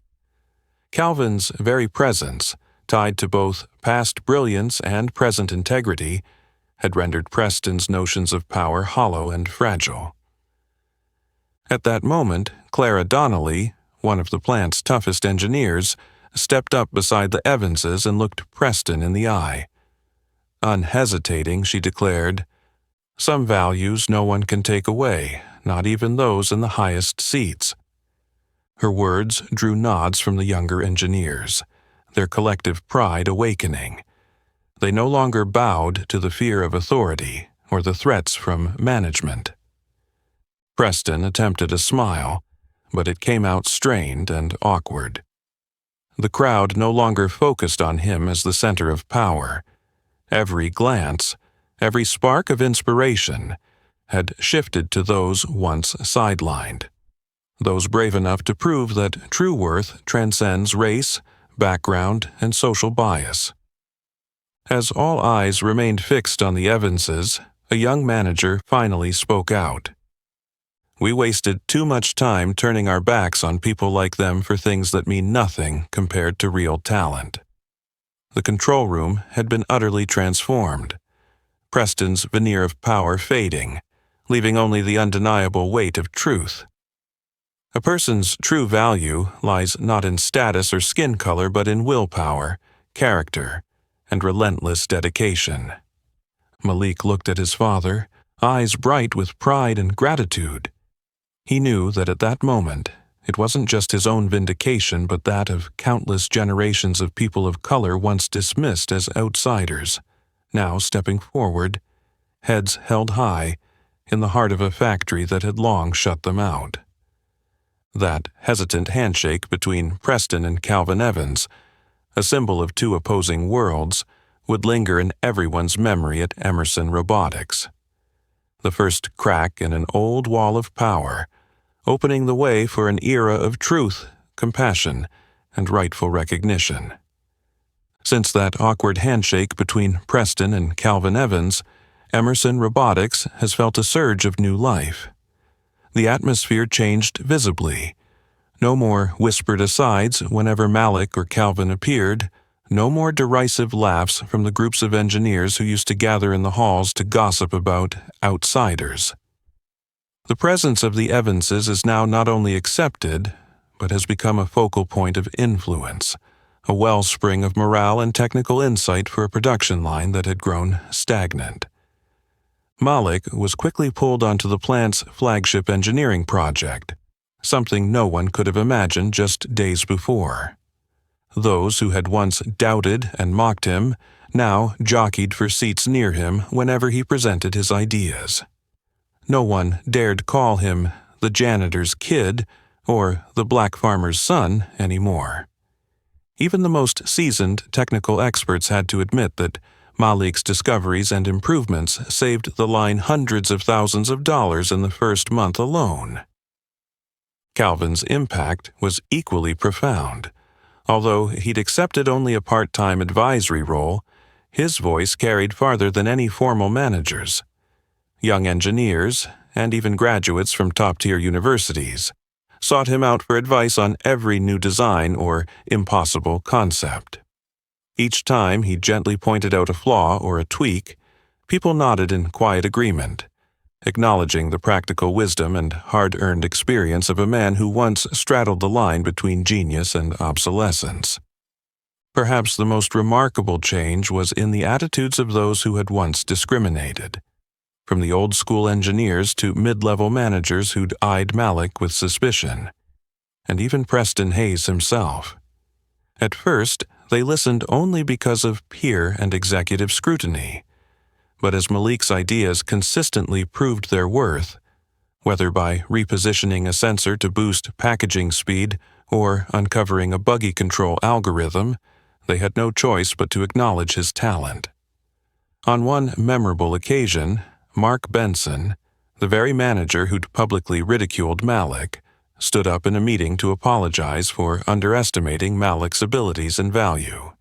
Calvin's very presence, tied to both past brilliance and present integrity, had rendered Preston's notions of power hollow and fragile. At that moment, Clara Donnelly, one of the plant's toughest engineers, stepped up beside the Evanses and looked Preston in the eye. Unhesitating, she declared, "Some values no one can take away, not even those in the highest seats." Her words drew nods from the younger engineers, their collective pride awakening. They no longer bowed to the fear of authority or the threats from management. Preston attempted a smile, but it came out strained and awkward. The crowd no longer focused on him as the center of power. Every glance, every spark of inspiration, had shifted to those once sidelined, those brave enough to prove that true worth transcends race, background, and social bias. As all eyes remained fixed on the Evanses, a young manager finally spoke out. "We wasted too much time turning our backs on people like them for things that mean nothing compared to real talent." The control room had been utterly transformed, Preston's veneer of power fading, leaving only the undeniable weight of truth. A person's true value lies not in status or skin color but in willpower, character, and relentless dedication. Malik looked at his father, eyes bright with pride and gratitude. He knew that at that moment, it wasn't just his own vindication but that of countless generations of people of color once dismissed as outsiders, now stepping forward, heads held high, in the heart of a factory that had long shut them out. That hesitant handshake between Preston and Calvin Evans, a symbol of two opposing worlds, would linger in everyone's memory at Emerson Robotics. The first crack in an old wall of power, opening the way for an era of truth, compassion, and rightful recognition. Since that awkward handshake between Preston and Calvin Evans, Emerson Robotics has felt a surge of new life. The atmosphere changed visibly. No more whispered asides whenever Malik or Calvin appeared, no more derisive laughs from the groups of engineers who used to gather in the halls to gossip about outsiders. The presence of the Evanses is now not only accepted, but has become a focal point of influence, a wellspring of morale and technical insight for a production line that had grown stagnant. Malik was quickly pulled onto the plant's flagship engineering project, something no one could have imagined just days before. Those who had once doubted and mocked him now jockeyed for seats near him whenever he presented his ideas. No one dared call him the janitor's kid or the black farmer's son anymore. Even the most seasoned technical experts had to admit that Malik's discoveries and improvements saved the line hundreds of thousands of dollars in the first month alone. Calvin's impact was equally profound. Although he'd accepted only a part-time advisory role, his voice carried farther than any formal manager's. Young engineers, and even graduates from top-tier universities, sought him out for advice on every new design or impossible concept. Each time he gently pointed out a flaw or a tweak, people nodded in quiet agreement, acknowledging the practical wisdom and hard-earned experience of a man who once straddled the line between genius and obsolescence. Perhaps the most remarkable change was in the attitudes of those who had once discriminated, from the old-school engineers to mid-level managers who'd eyed Malik with suspicion, and even Preston Hayes himself. At first, they listened only because of peer and executive scrutiny, but as Malik's ideas consistently proved their worth, Whether by repositioning a sensor to boost packaging speed or uncovering a buggy control algorithm, they had no choice but to acknowledge his talent. On one memorable occasion, Mark Benson, the very manager who'd publicly ridiculed Malik, stood up in a meeting to apologize for underestimating Malik's abilities and value.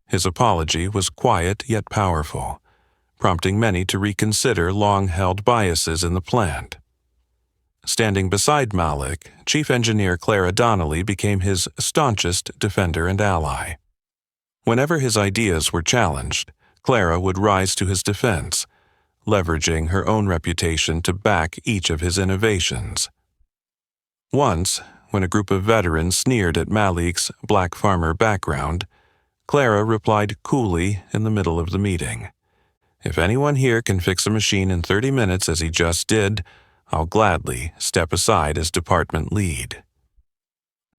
His apology was quiet yet powerful, prompting many to reconsider long-held biases in the plant. Standing beside Malik, Chief Engineer Clara Donnelly became his staunchest defender and ally. Whenever his ideas were challenged, Clara would rise to his defense, leveraging her own reputation to back each of his innovations. Once, when a group of veterans sneered at Malik's black farmer background, Clara replied coolly in the middle of the meeting, "If anyone here can fix a machine in 30 minutes as he just did, I'll gladly step aside as department lead."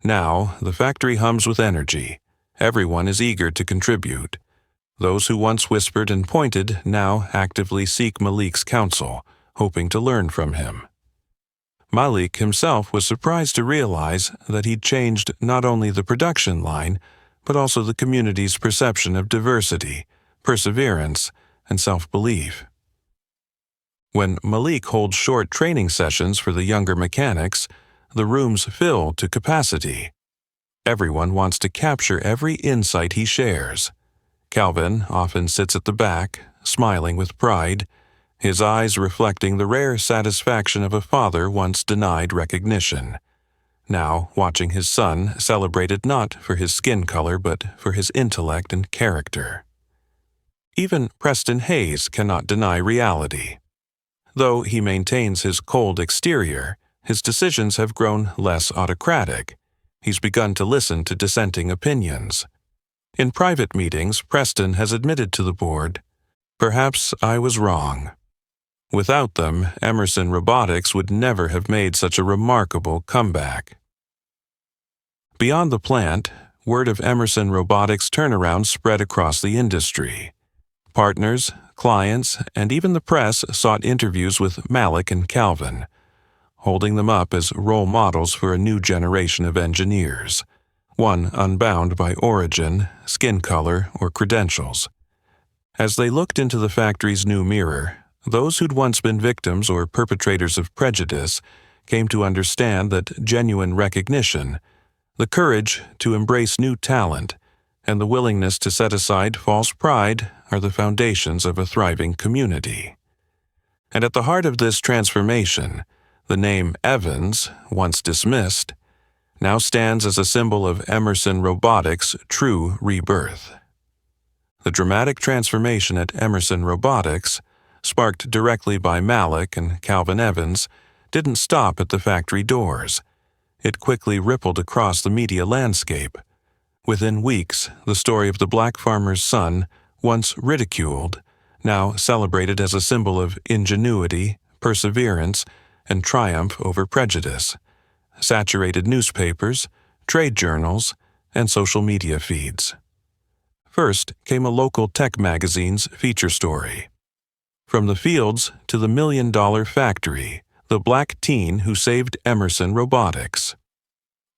Now, the factory hums with energy. Everyone is eager to contribute. Those who once whispered and pointed now actively seek Malik's counsel, hoping to learn from him. Malik himself was surprised to realize that he'd changed not only the production line, but also the community's perception of diversity, perseverance, and self-belief. When Malik holds short training sessions for the younger mechanics, the rooms fill to capacity. Everyone wants to capture every insight he shares. Calvin often sits at the back, smiling with pride, his eyes reflecting the rare satisfaction of a father once denied recognition, now watching his son celebrated not for his skin color but for his intellect and character. Even Preston Hayes cannot deny reality. Though he maintains his cold exterior, his decisions have grown less autocratic. He's begun to listen to dissenting opinions. In private meetings, Preston has admitted to the board, "Perhaps I was wrong." Without them, Emerson Robotics would never have made such a remarkable comeback. Beyond the plant, word of Emerson Robotics' turnaround spread across the industry. Partners, clients, and even the press sought interviews with Malik and Calvin, holding them up as role models for a new generation of engineers, one unbound by origin, skin color, or credentials. As they looked into the factory's new mirror, those who'd once been victims or perpetrators of prejudice came to understand that genuine recognition, the courage to embrace new talent, and the willingness to set aside false pride are the foundations of a thriving community. And at the heart of this transformation, the name Evans, once dismissed, now stands as a symbol of Emerson Robotics' true rebirth. The dramatic transformation at Emerson Robotics, sparked directly by Malik and Calvin Evans, didn't stop at the factory doors. It quickly rippled across the media landscape. Within weeks, the story of the black farmer's son, once ridiculed, now celebrated as a symbol of ingenuity, perseverance, and triumph over prejudice, saturated newspapers, trade journals, and social media feeds. First came a local tech magazine's feature story. From the fields to the $1 million factory, the black teen who saved Emerson Robotics.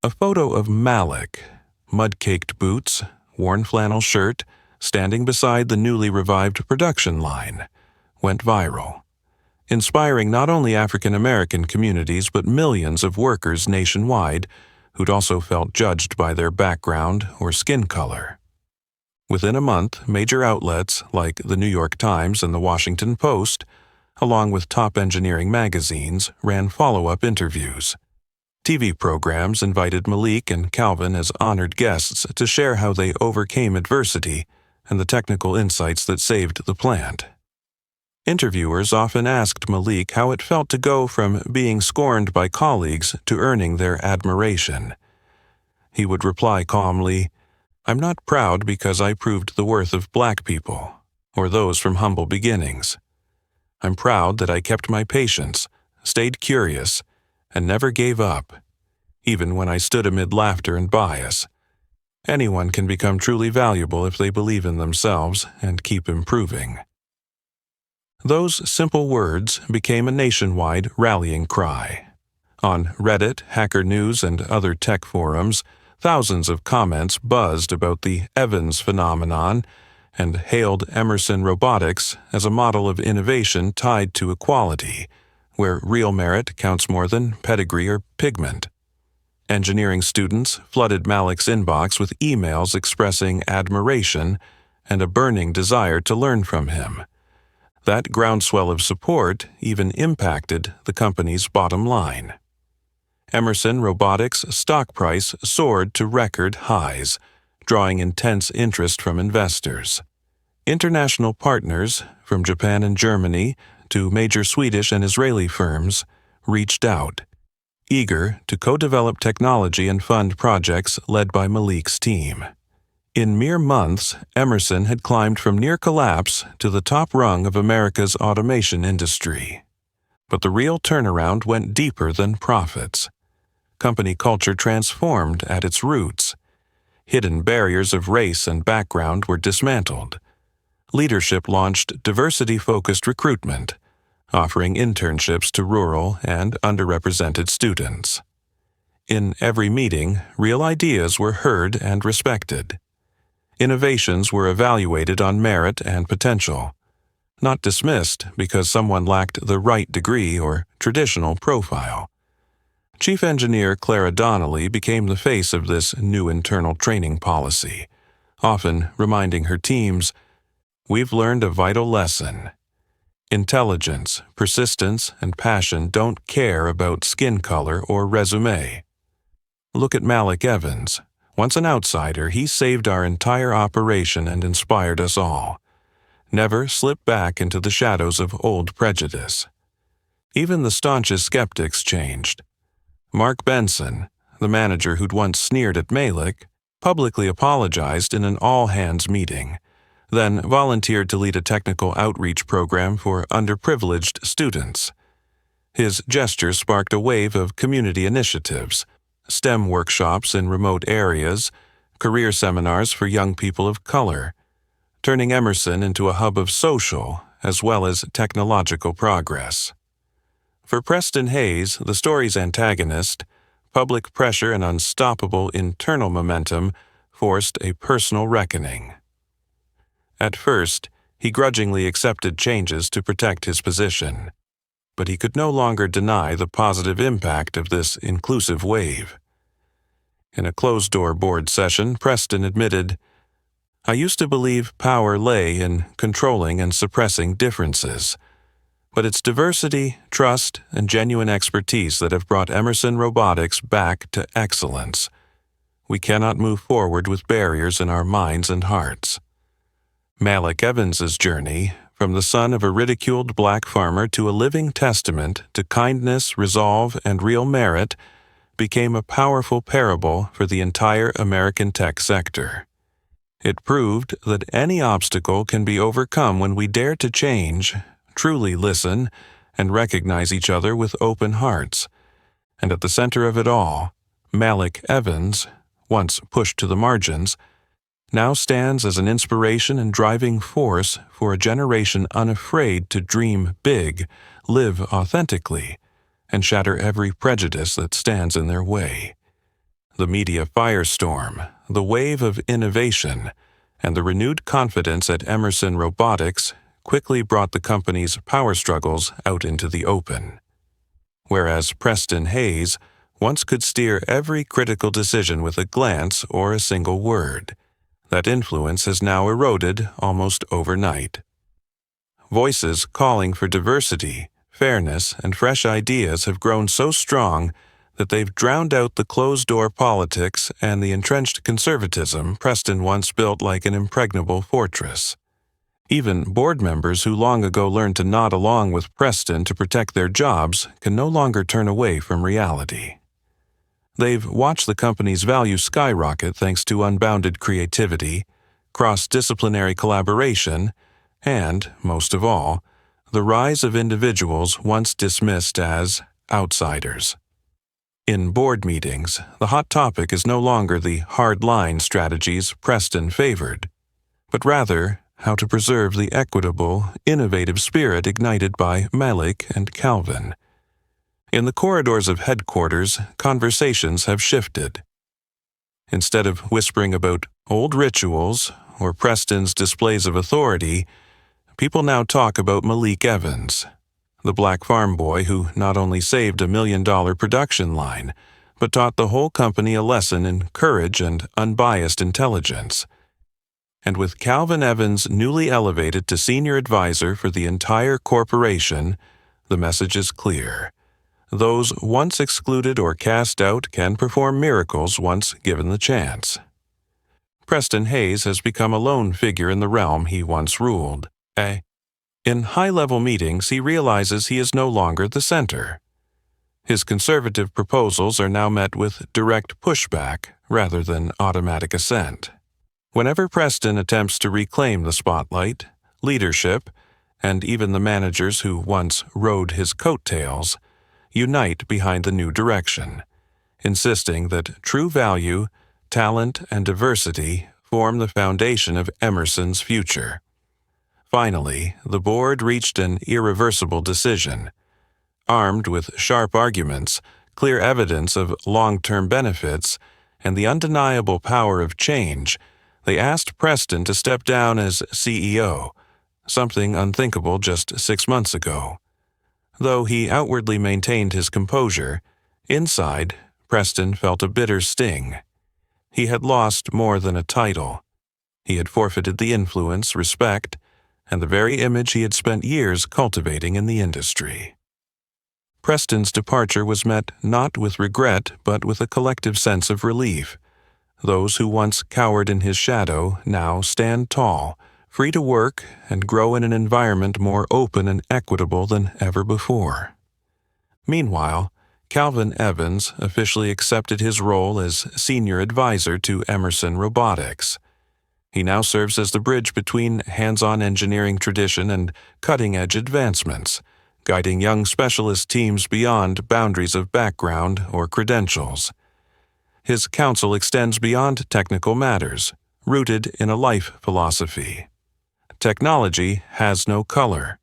A photo of Malik, mud-caked boots, worn flannel shirt, standing beside the newly revived production line, went viral, inspiring not only African American communities but millions of workers nationwide who'd also felt judged by their background or skin color. Within a month, major outlets like the New York Times and the Washington Post, along with top engineering magazines, ran follow-up interviews. TV programs invited Malik and Calvin as honored guests to share how they overcame adversity and the technical insights that saved the plant. Interviewers often asked Malik how it felt to go from being scorned by colleagues to earning their admiration. He would reply calmly, "I'm not proud because I proved the worth of black people, or those from humble beginnings. I'm proud that I kept my patience, stayed curious, and never gave up, even when I stood amid laughter and bias. Anyone can become truly valuable if they believe in themselves and keep improving." Those simple words became a nationwide rallying cry. On Reddit, Hacker News, and other tech forums, thousands of comments buzzed about the Evans phenomenon and hailed Emerson Robotics as a model of innovation tied to equality, where real merit counts more than pedigree or pigment. Engineering students flooded Malik's inbox with emails expressing admiration and a burning desire to learn from him. That groundswell of support even impacted the company's bottom line. Emerson Robotics' stock price soared to record highs, drawing intense interest from investors. International partners, from Japan and Germany to major Swedish and Israeli firms, reached out, eager to co-develop technology and fund projects led by Malik's team. In mere months, Emerson had climbed from near collapse to the top rung of America's automation industry. But the real turnaround went deeper than profits. Company culture transformed at its roots. Hidden barriers of race and background were dismantled. Leadership launched diversity-focused recruitment, offering internships to rural and underrepresented students. In every meeting, real ideas were heard and respected. Innovations were evaluated on merit and potential, not dismissed because someone lacked the right degree or traditional profile. Chief Engineer Clara Donnelly became the face of this new internal training policy, often reminding her teams, "We've learned a vital lesson. Intelligence, persistence, and passion don't care about skin color or resume." Look at Malik Evans. Once an outsider, he saved our entire operation and inspired us all. Never slip back into the shadows of old prejudice. Even the staunchest skeptics changed. Mark Benson, the manager who'd once sneered at Malik, publicly apologized in an all-hands meeting, then volunteered to lead a technical outreach program for underprivileged students. His gesture sparked a wave of community initiatives, STEM workshops in remote areas, career seminars for young people of color, turning Emerson into a hub of social as well as technological progress. For Preston Hayes, the story's antagonist, public pressure and unstoppable internal momentum forced a personal reckoning. At first, he grudgingly accepted changes to protect his position, but he could no longer deny the positive impact of this inclusive wave. In a closed-door board session, Preston admitted, "I used to believe power lay in controlling and suppressing differences, but it's diversity, trust, and genuine expertise that have brought Emerson Robotics back to excellence. We cannot move forward with barriers in our minds and hearts." Malik Evans's journey, from the son of a ridiculed black farmer to a living testament to kindness, resolve, and real merit, became a powerful parable for the entire American tech sector. It proved that any obstacle can be overcome when we dare to change, truly listen, and recognize each other with open hearts. And at the center of it all, Malik Evans, once pushed to the margins, now stands as an inspiration and driving force for a generation unafraid to dream big, live authentically, and shatter every prejudice that stands in their way. The media firestorm, the wave of innovation, and the renewed confidence at Emerson Robotics quickly brought the company's power struggles out into the open. Whereas Preston Hayes once could steer every critical decision with a glance or a single word, that influence has now eroded almost overnight. Voices calling for diversity, fairness, and fresh ideas have grown so strong that they've drowned out the closed-door politics and the entrenched conservatism Preston once built like an impregnable fortress. Even board members who long ago learned to nod along with Preston to protect their jobs can no longer turn away from reality. They've watched the company's value skyrocket thanks to unbounded creativity, cross-disciplinary collaboration, and, most of all, the rise of individuals once dismissed as outsiders. In board meetings, the hot topic is no longer the hard-line strategies Preston favored, but rather how to preserve the equitable, innovative spirit ignited by Malik and Calvin. In the corridors of headquarters, conversations have shifted. Instead of whispering about old rituals or Preston's displays of authority, people now talk about Malik Evans, the black farm boy who not only saved a $1 million production line, but taught the whole company a lesson in courage and unbiased intelligence. And with Calvin Evans newly elevated to senior advisor for the entire corporation, the message is clear. Those once excluded or cast out can perform miracles once given the chance. Preston Hayes has become a lone figure in the realm he once ruled. In high-level meetings, he realizes he is no longer the center. His conservative proposals are now met with direct pushback rather than automatic assent. Whenever Preston attempts to reclaim the spotlight, leadership, and even the managers who once rode his coattails, unite behind the new direction, insisting that true value, talent, and diversity form the foundation of Emerson's future. Finally, the board reached an irreversible decision. Armed with sharp arguments, clear evidence of long-term benefits, and the undeniable power of change, they asked Preston to step down as CEO, something unthinkable just 6 months ago. Though he outwardly maintained his composure, inside, Preston felt a bitter sting. He had lost more than a title. He had forfeited the influence, respect, and the very image he had spent years cultivating in the industry. Preston's departure was met not with regret but with a collective sense of relief. Those who once cowered in his shadow now stand tall, free to work and grow in an environment more open and equitable than ever before. Meanwhile, Calvin Evans officially accepted his role as senior advisor to Emerson Robotics. He now serves as the bridge between hands-on engineering tradition and cutting-edge advancements, guiding young specialist teams beyond boundaries of background or credentials. His counsel extends beyond technical matters, rooted in a life philosophy. Technology has no color.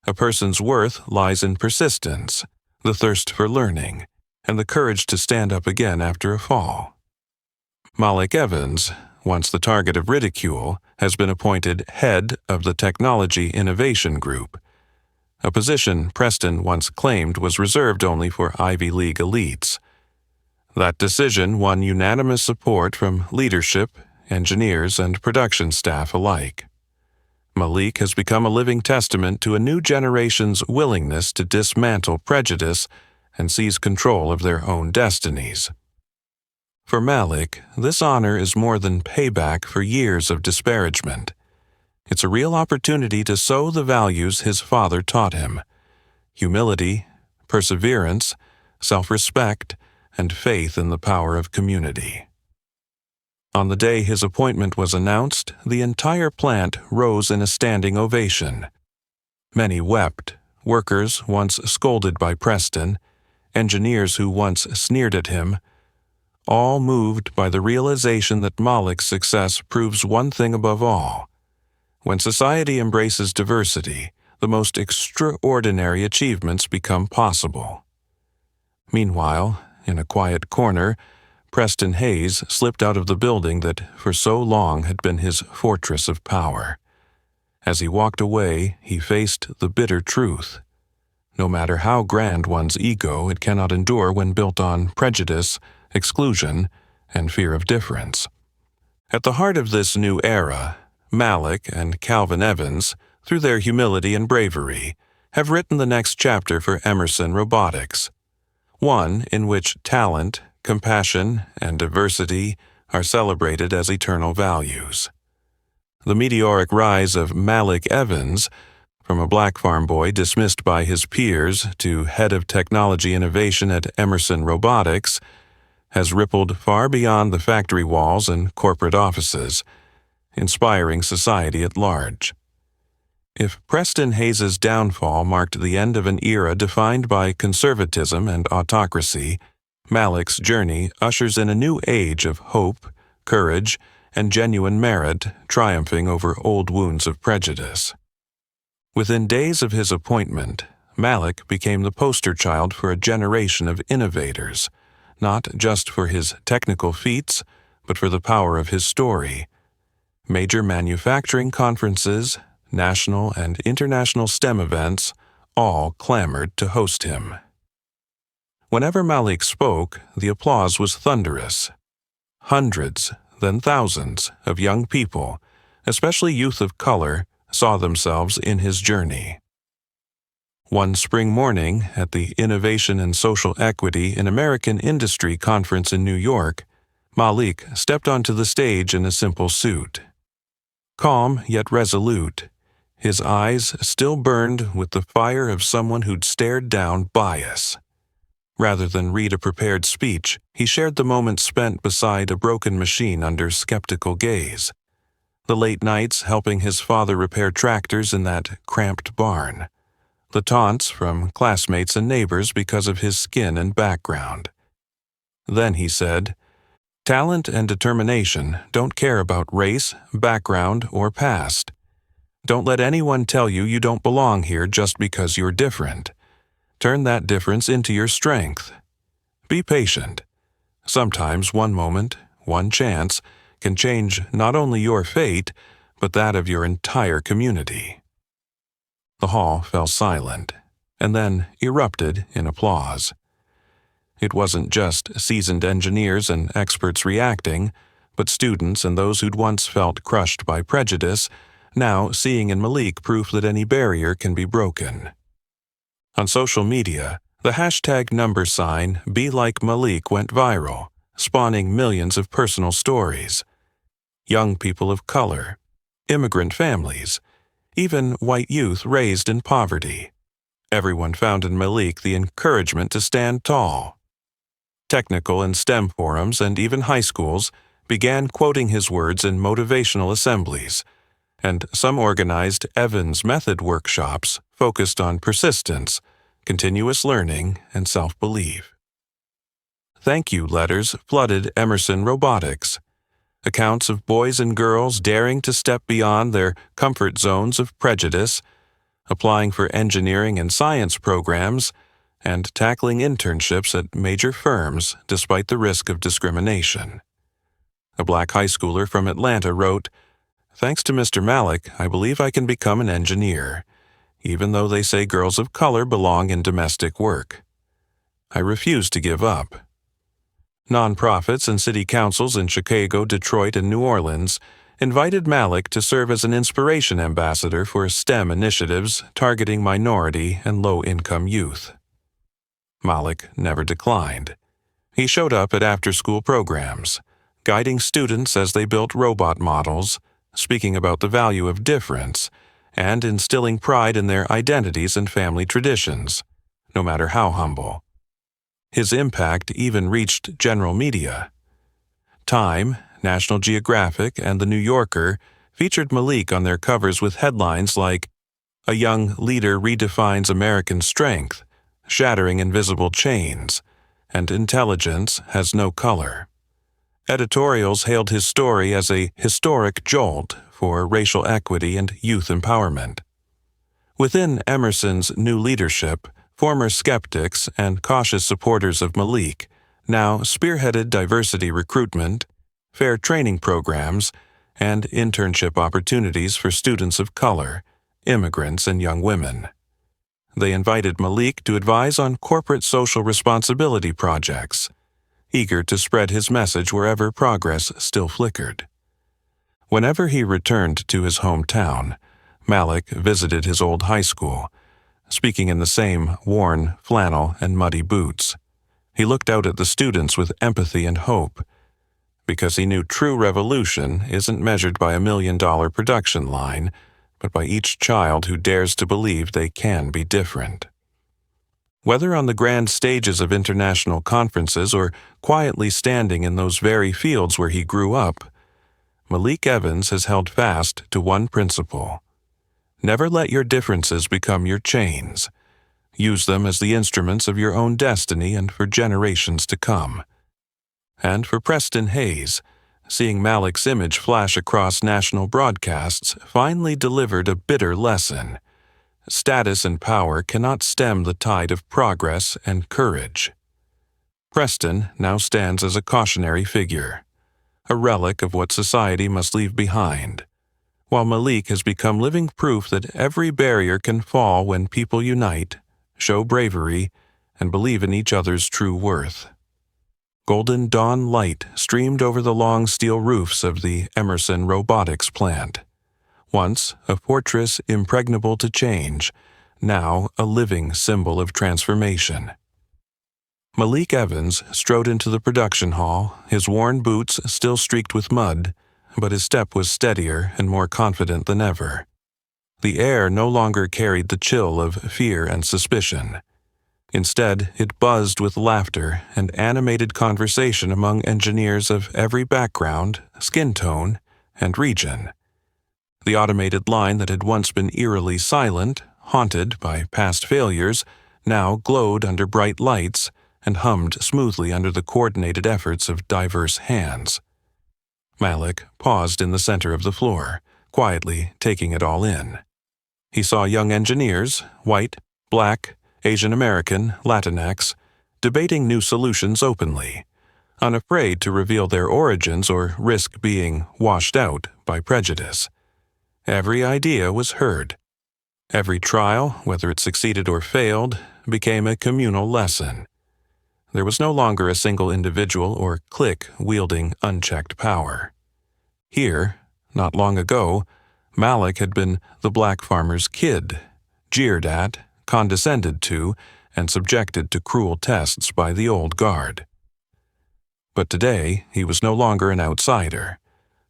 A person's worth lies in persistence, the thirst for learning, and the courage to stand up again after a fall. Malik Evans, once the target of ridicule, has been appointed head of the Technology Innovation Group, a position Preston once claimed was reserved only for Ivy League elites. That decision won unanimous support from leadership, engineers, and production staff alike. Malik has become a living testament to a new generation's willingness to dismantle prejudice and seize control of their own destinies. For Malik, this honor is more than payback for years of disparagement. It's a real opportunity to sow the values his father taught him: humility, perseverance, self-respect, and faith in the power of community. On the day his appointment was announced, the entire plant rose in a standing ovation. Many wept, workers once scolded by Preston, engineers who once sneered at him, all moved by the realization that Malik's success proves one thing above all. When society embraces diversity, the most extraordinary achievements become possible. Meanwhile, in a quiet corner, Preston Hayes slipped out of the building that for so long had been his fortress of power. As he walked away, he faced the bitter truth. No matter how grand one's ego, it cannot endure when built on prejudice, exclusion, and fear of difference. At the heart of this new era, Malik and Calvin Evans, through their humility and bravery, have written the next chapter for Emerson Robotics, one in which talent, compassion, and diversity are celebrated as eternal values. The meteoric rise of Malik Evans, from a black farm boy dismissed by his peers to head of technology innovation at Emerson Robotics, has rippled far beyond the factory walls and corporate offices, inspiring society at large. If Preston Hayes' downfall marked the end of an era defined by conservatism and autocracy, Malik's journey ushers in a new age of hope, courage, and genuine merit triumphing over old wounds of prejudice. Within days of his appointment, Malik became the poster child for a generation of innovators, not just for his technical feats, but for the power of his story. Major manufacturing conferences, national and international STEM events, all clamored to host him. Whenever Malik spoke, the applause was thunderous. Hundreds, then thousands, of young people, especially youth of color, saw themselves in his journey. One spring morning at the Innovation and Social Equity in American Industry Conference in New York, Malik stepped onto the stage in a simple suit. Calm yet resolute, his eyes still burned with the fire of someone who'd stared down bias. Rather than read a prepared speech, he shared the moments spent beside a broken machine under skeptical gaze. The late nights helping his father repair tractors in that cramped barn. The taunts from classmates and neighbors because of his skin and background. Then he said, "Talent and determination don't care about race, background, or past. Don't let anyone tell you you don't belong here just because you're different. Turn that difference into your strength. Be patient. Sometimes one moment, one chance, can change not only your fate, but that of your entire community." The hall fell silent, and then erupted in applause. It wasn't just seasoned engineers and experts reacting, but students and those who'd once felt crushed by prejudice, now seeing in Malik proof that any barrier can be broken. On social media, the hashtag #BeLikeMalik went viral, spawning millions of personal stories. Young people of color, immigrant families, even white youth raised in poverty. Everyone found in Malik the encouragement to stand tall. Technical and STEM forums and even high schools began quoting his words in motivational assemblies, and some organized Evans Method workshops focused on persistence, continuous learning, and self-belief. Thank you letters flooded Emerson Robotics. Accounts of boys and girls daring to step beyond their comfort zones of prejudice, applying for engineering and science programs, and tackling internships at major firms despite the risk of discrimination. A black high schooler from Atlanta wrote, "Thanks to Mr. Malik, I believe I can become an engineer, even though they say girls of color belong in domestic work. I refuse to give up." Nonprofits and city councils in Chicago, Detroit, and New Orleans invited Malik to serve as an inspiration ambassador for STEM initiatives targeting minority and low-income youth. Malik never declined. He showed up at after-school programs, guiding students as they built robot models, speaking about the value of difference, and instilling pride in their identities and family traditions, no matter how humble. His impact even reached general media. Time, National Geographic, and The New Yorker featured Malik on their covers with headlines like, "A young leader redefines American strength, shattering invisible chains," and "Intelligence has no color." Editorials hailed his story as a historic jolt for racial equity and youth empowerment. Within Emerson's new leadership, former skeptics and cautious supporters of Malik now spearheaded diversity recruitment, fair training programs, and internship opportunities for students of color, immigrants, and young women. They invited Malik to advise on corporate social responsibility projects, eager to spread his message wherever progress still flickered. Whenever he returned to his hometown, Malik visited his old high school, speaking in the same worn flannel and muddy boots. He looked out at the students with empathy and hope, because he knew true revolution isn't measured by $1 million production line, but by each child who dares to believe they can be different. Whether on the grand stages of international conferences or quietly standing in those very fields where he grew up, Malik Evans has held fast to one principle. Never let your differences become your chains. Use them as the instruments of your own destiny and for generations to come. And for Preston Hayes, seeing Malik's image flash across national broadcasts finally delivered a bitter lesson. Status and power cannot stem the tide of progress and courage. Preston now stands as a cautionary figure, a relic of what society must leave behind, while Malik has become living proof that every barrier can fall when people unite, show bravery, and believe in each other's true worth. Golden dawn light streamed over the long steel roofs of the Emerson Robotics plant. Once a fortress impregnable to change, now a living symbol of transformation. Malik Evans strode into the production hall, his worn boots still streaked with mud, but his step was steadier and more confident than ever. The air no longer carried the chill of fear and suspicion. Instead, it buzzed with laughter and animated conversation among engineers of every background, skin tone, and region. The automated line that had once been eerily silent, haunted by past failures, now glowed under bright lights and hummed smoothly under the coordinated efforts of diverse hands. Malik paused in the center of the floor, quietly taking it all in. He saw young engineers, white, black, Asian American, Latinx, debating new solutions openly, unafraid to reveal their origins or risk being washed out by prejudice. Every idea was heard. Every trial, whether it succeeded or failed, became a communal lesson. There was no longer a single individual or clique wielding unchecked power. Here, not long ago, Malik had been the black farmer's kid, jeered at, condescended to, and subjected to cruel tests by the old guard. But today, he was no longer an outsider.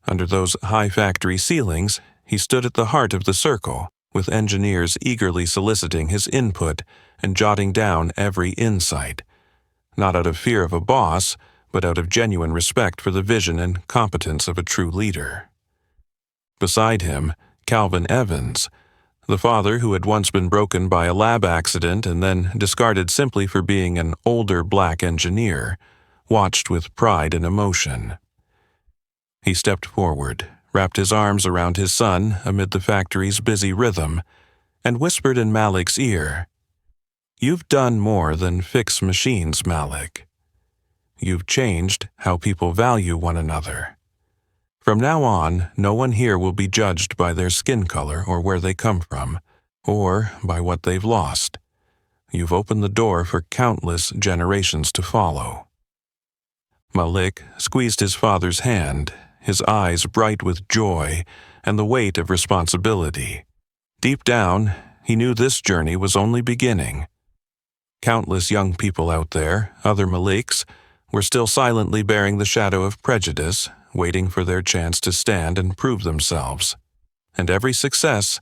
Under those high factory ceilings, he stood at the heart of the circle, with engineers eagerly soliciting his input and jotting down every insight, not out of fear of a boss, but out of genuine respect for the vision and competence of a true leader. Beside him, Calvin Evans, the father who had once been broken by a lab accident and then discarded simply for being an older black engineer, watched with pride and emotion. He stepped forward, wrapped his arms around his son amid the factory's busy rhythm, and whispered in Malik's ear, "You've done more than fix machines, Malik. You've changed how people value one another. From now on, no one here will be judged by their skin color or where they come from, or by what they've lost. You've opened the door for countless generations to follow." Malik squeezed his father's hand, his eyes bright with joy and the weight of responsibility. Deep down, he knew this journey was only beginning. Countless young people out there, other Maliks, were still silently bearing the shadow of prejudice, waiting for their chance to stand and prove themselves. And every success,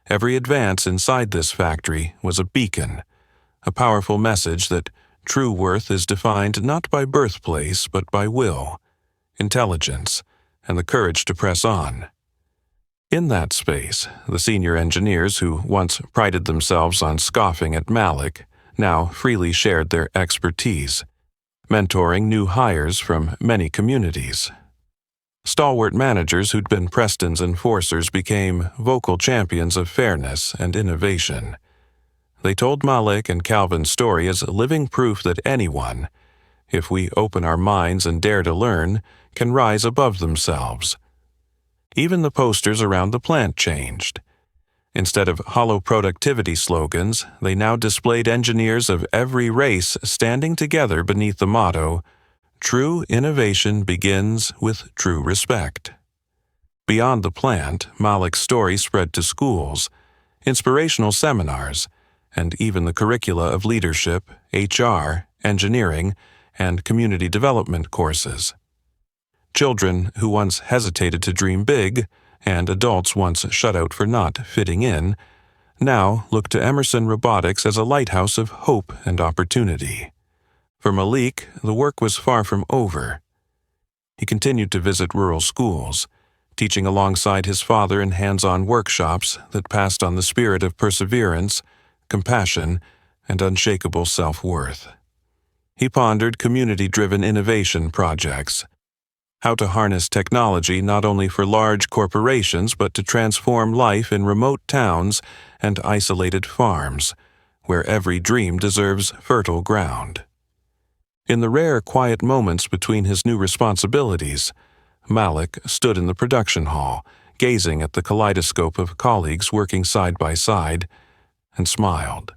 every advance inside this factory was a beacon, a powerful message that true worth is defined not by birthplace but by will, intelligence, and the courage to press on. In that space, the senior engineers who once prided themselves on scoffing at Malik now freely shared their expertise, mentoring new hires from many communities. Stalwart managers who'd been Preston's enforcers became vocal champions of fairness and innovation. They told Malik and Calvin's story as living proof that anyone, if we open our minds and dare to learn, can rise above themselves. Even the posters around the plant changed. Instead of hollow productivity slogans, they now displayed engineers of every race standing together beneath the motto, "True innovation begins with true respect." Beyond the plant, Malik's story spread to schools, inspirational seminars, and even the curricula of leadership, HR, engineering, and community development courses. Children who once hesitated to dream big, and adults once shut out for not fitting in, now looked to Emerson Robotics as a lighthouse of hope and opportunity. For Malik, the work was far from over. He continued to visit rural schools, teaching alongside his father in hands-on workshops that passed on the spirit of perseverance, compassion, and unshakable self-worth. He pondered community-driven innovation projects, How to harness technology not only for large corporations but to transform life in remote towns and isolated farms, where every dream deserves fertile ground. In the rare quiet moments between his new responsibilities, Malik stood in the production hall, gazing at the kaleidoscope of colleagues working side by side, and smiled.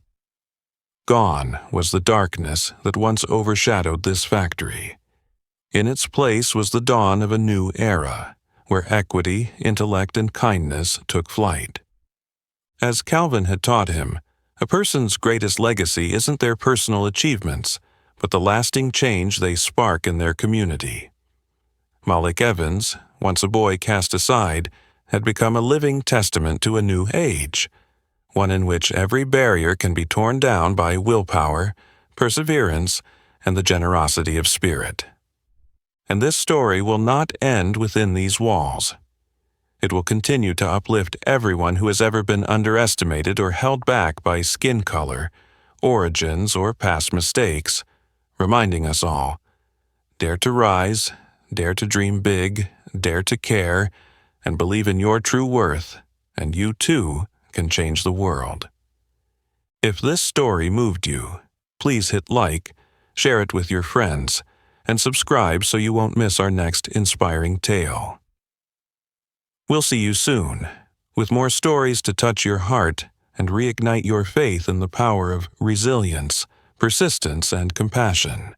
Gone was the darkness that once overshadowed this factory. In its place was the dawn of a new era, where equity, intellect, and kindness took flight. As Calvin had taught him, a person's greatest legacy isn't their personal achievements, but the lasting change they spark in their community. Malik Evans, once a boy cast aside, had become a living testament to a new age, one in which every barrier can be torn down by willpower, perseverance, and the generosity of spirit. And this story will not end within these walls. It will continue to uplift everyone who has ever been underestimated or held back by skin color, origins, or past mistakes, reminding us all, dare to rise, dare to dream big, dare to care, and believe in your true worth, and you too can change the world. If this story moved you, please hit like, share it with your friends, and subscribe so you won't miss our next inspiring tale. We'll see you soon, with more stories to touch your heart and reignite your faith in the power of resilience, persistence, and compassion.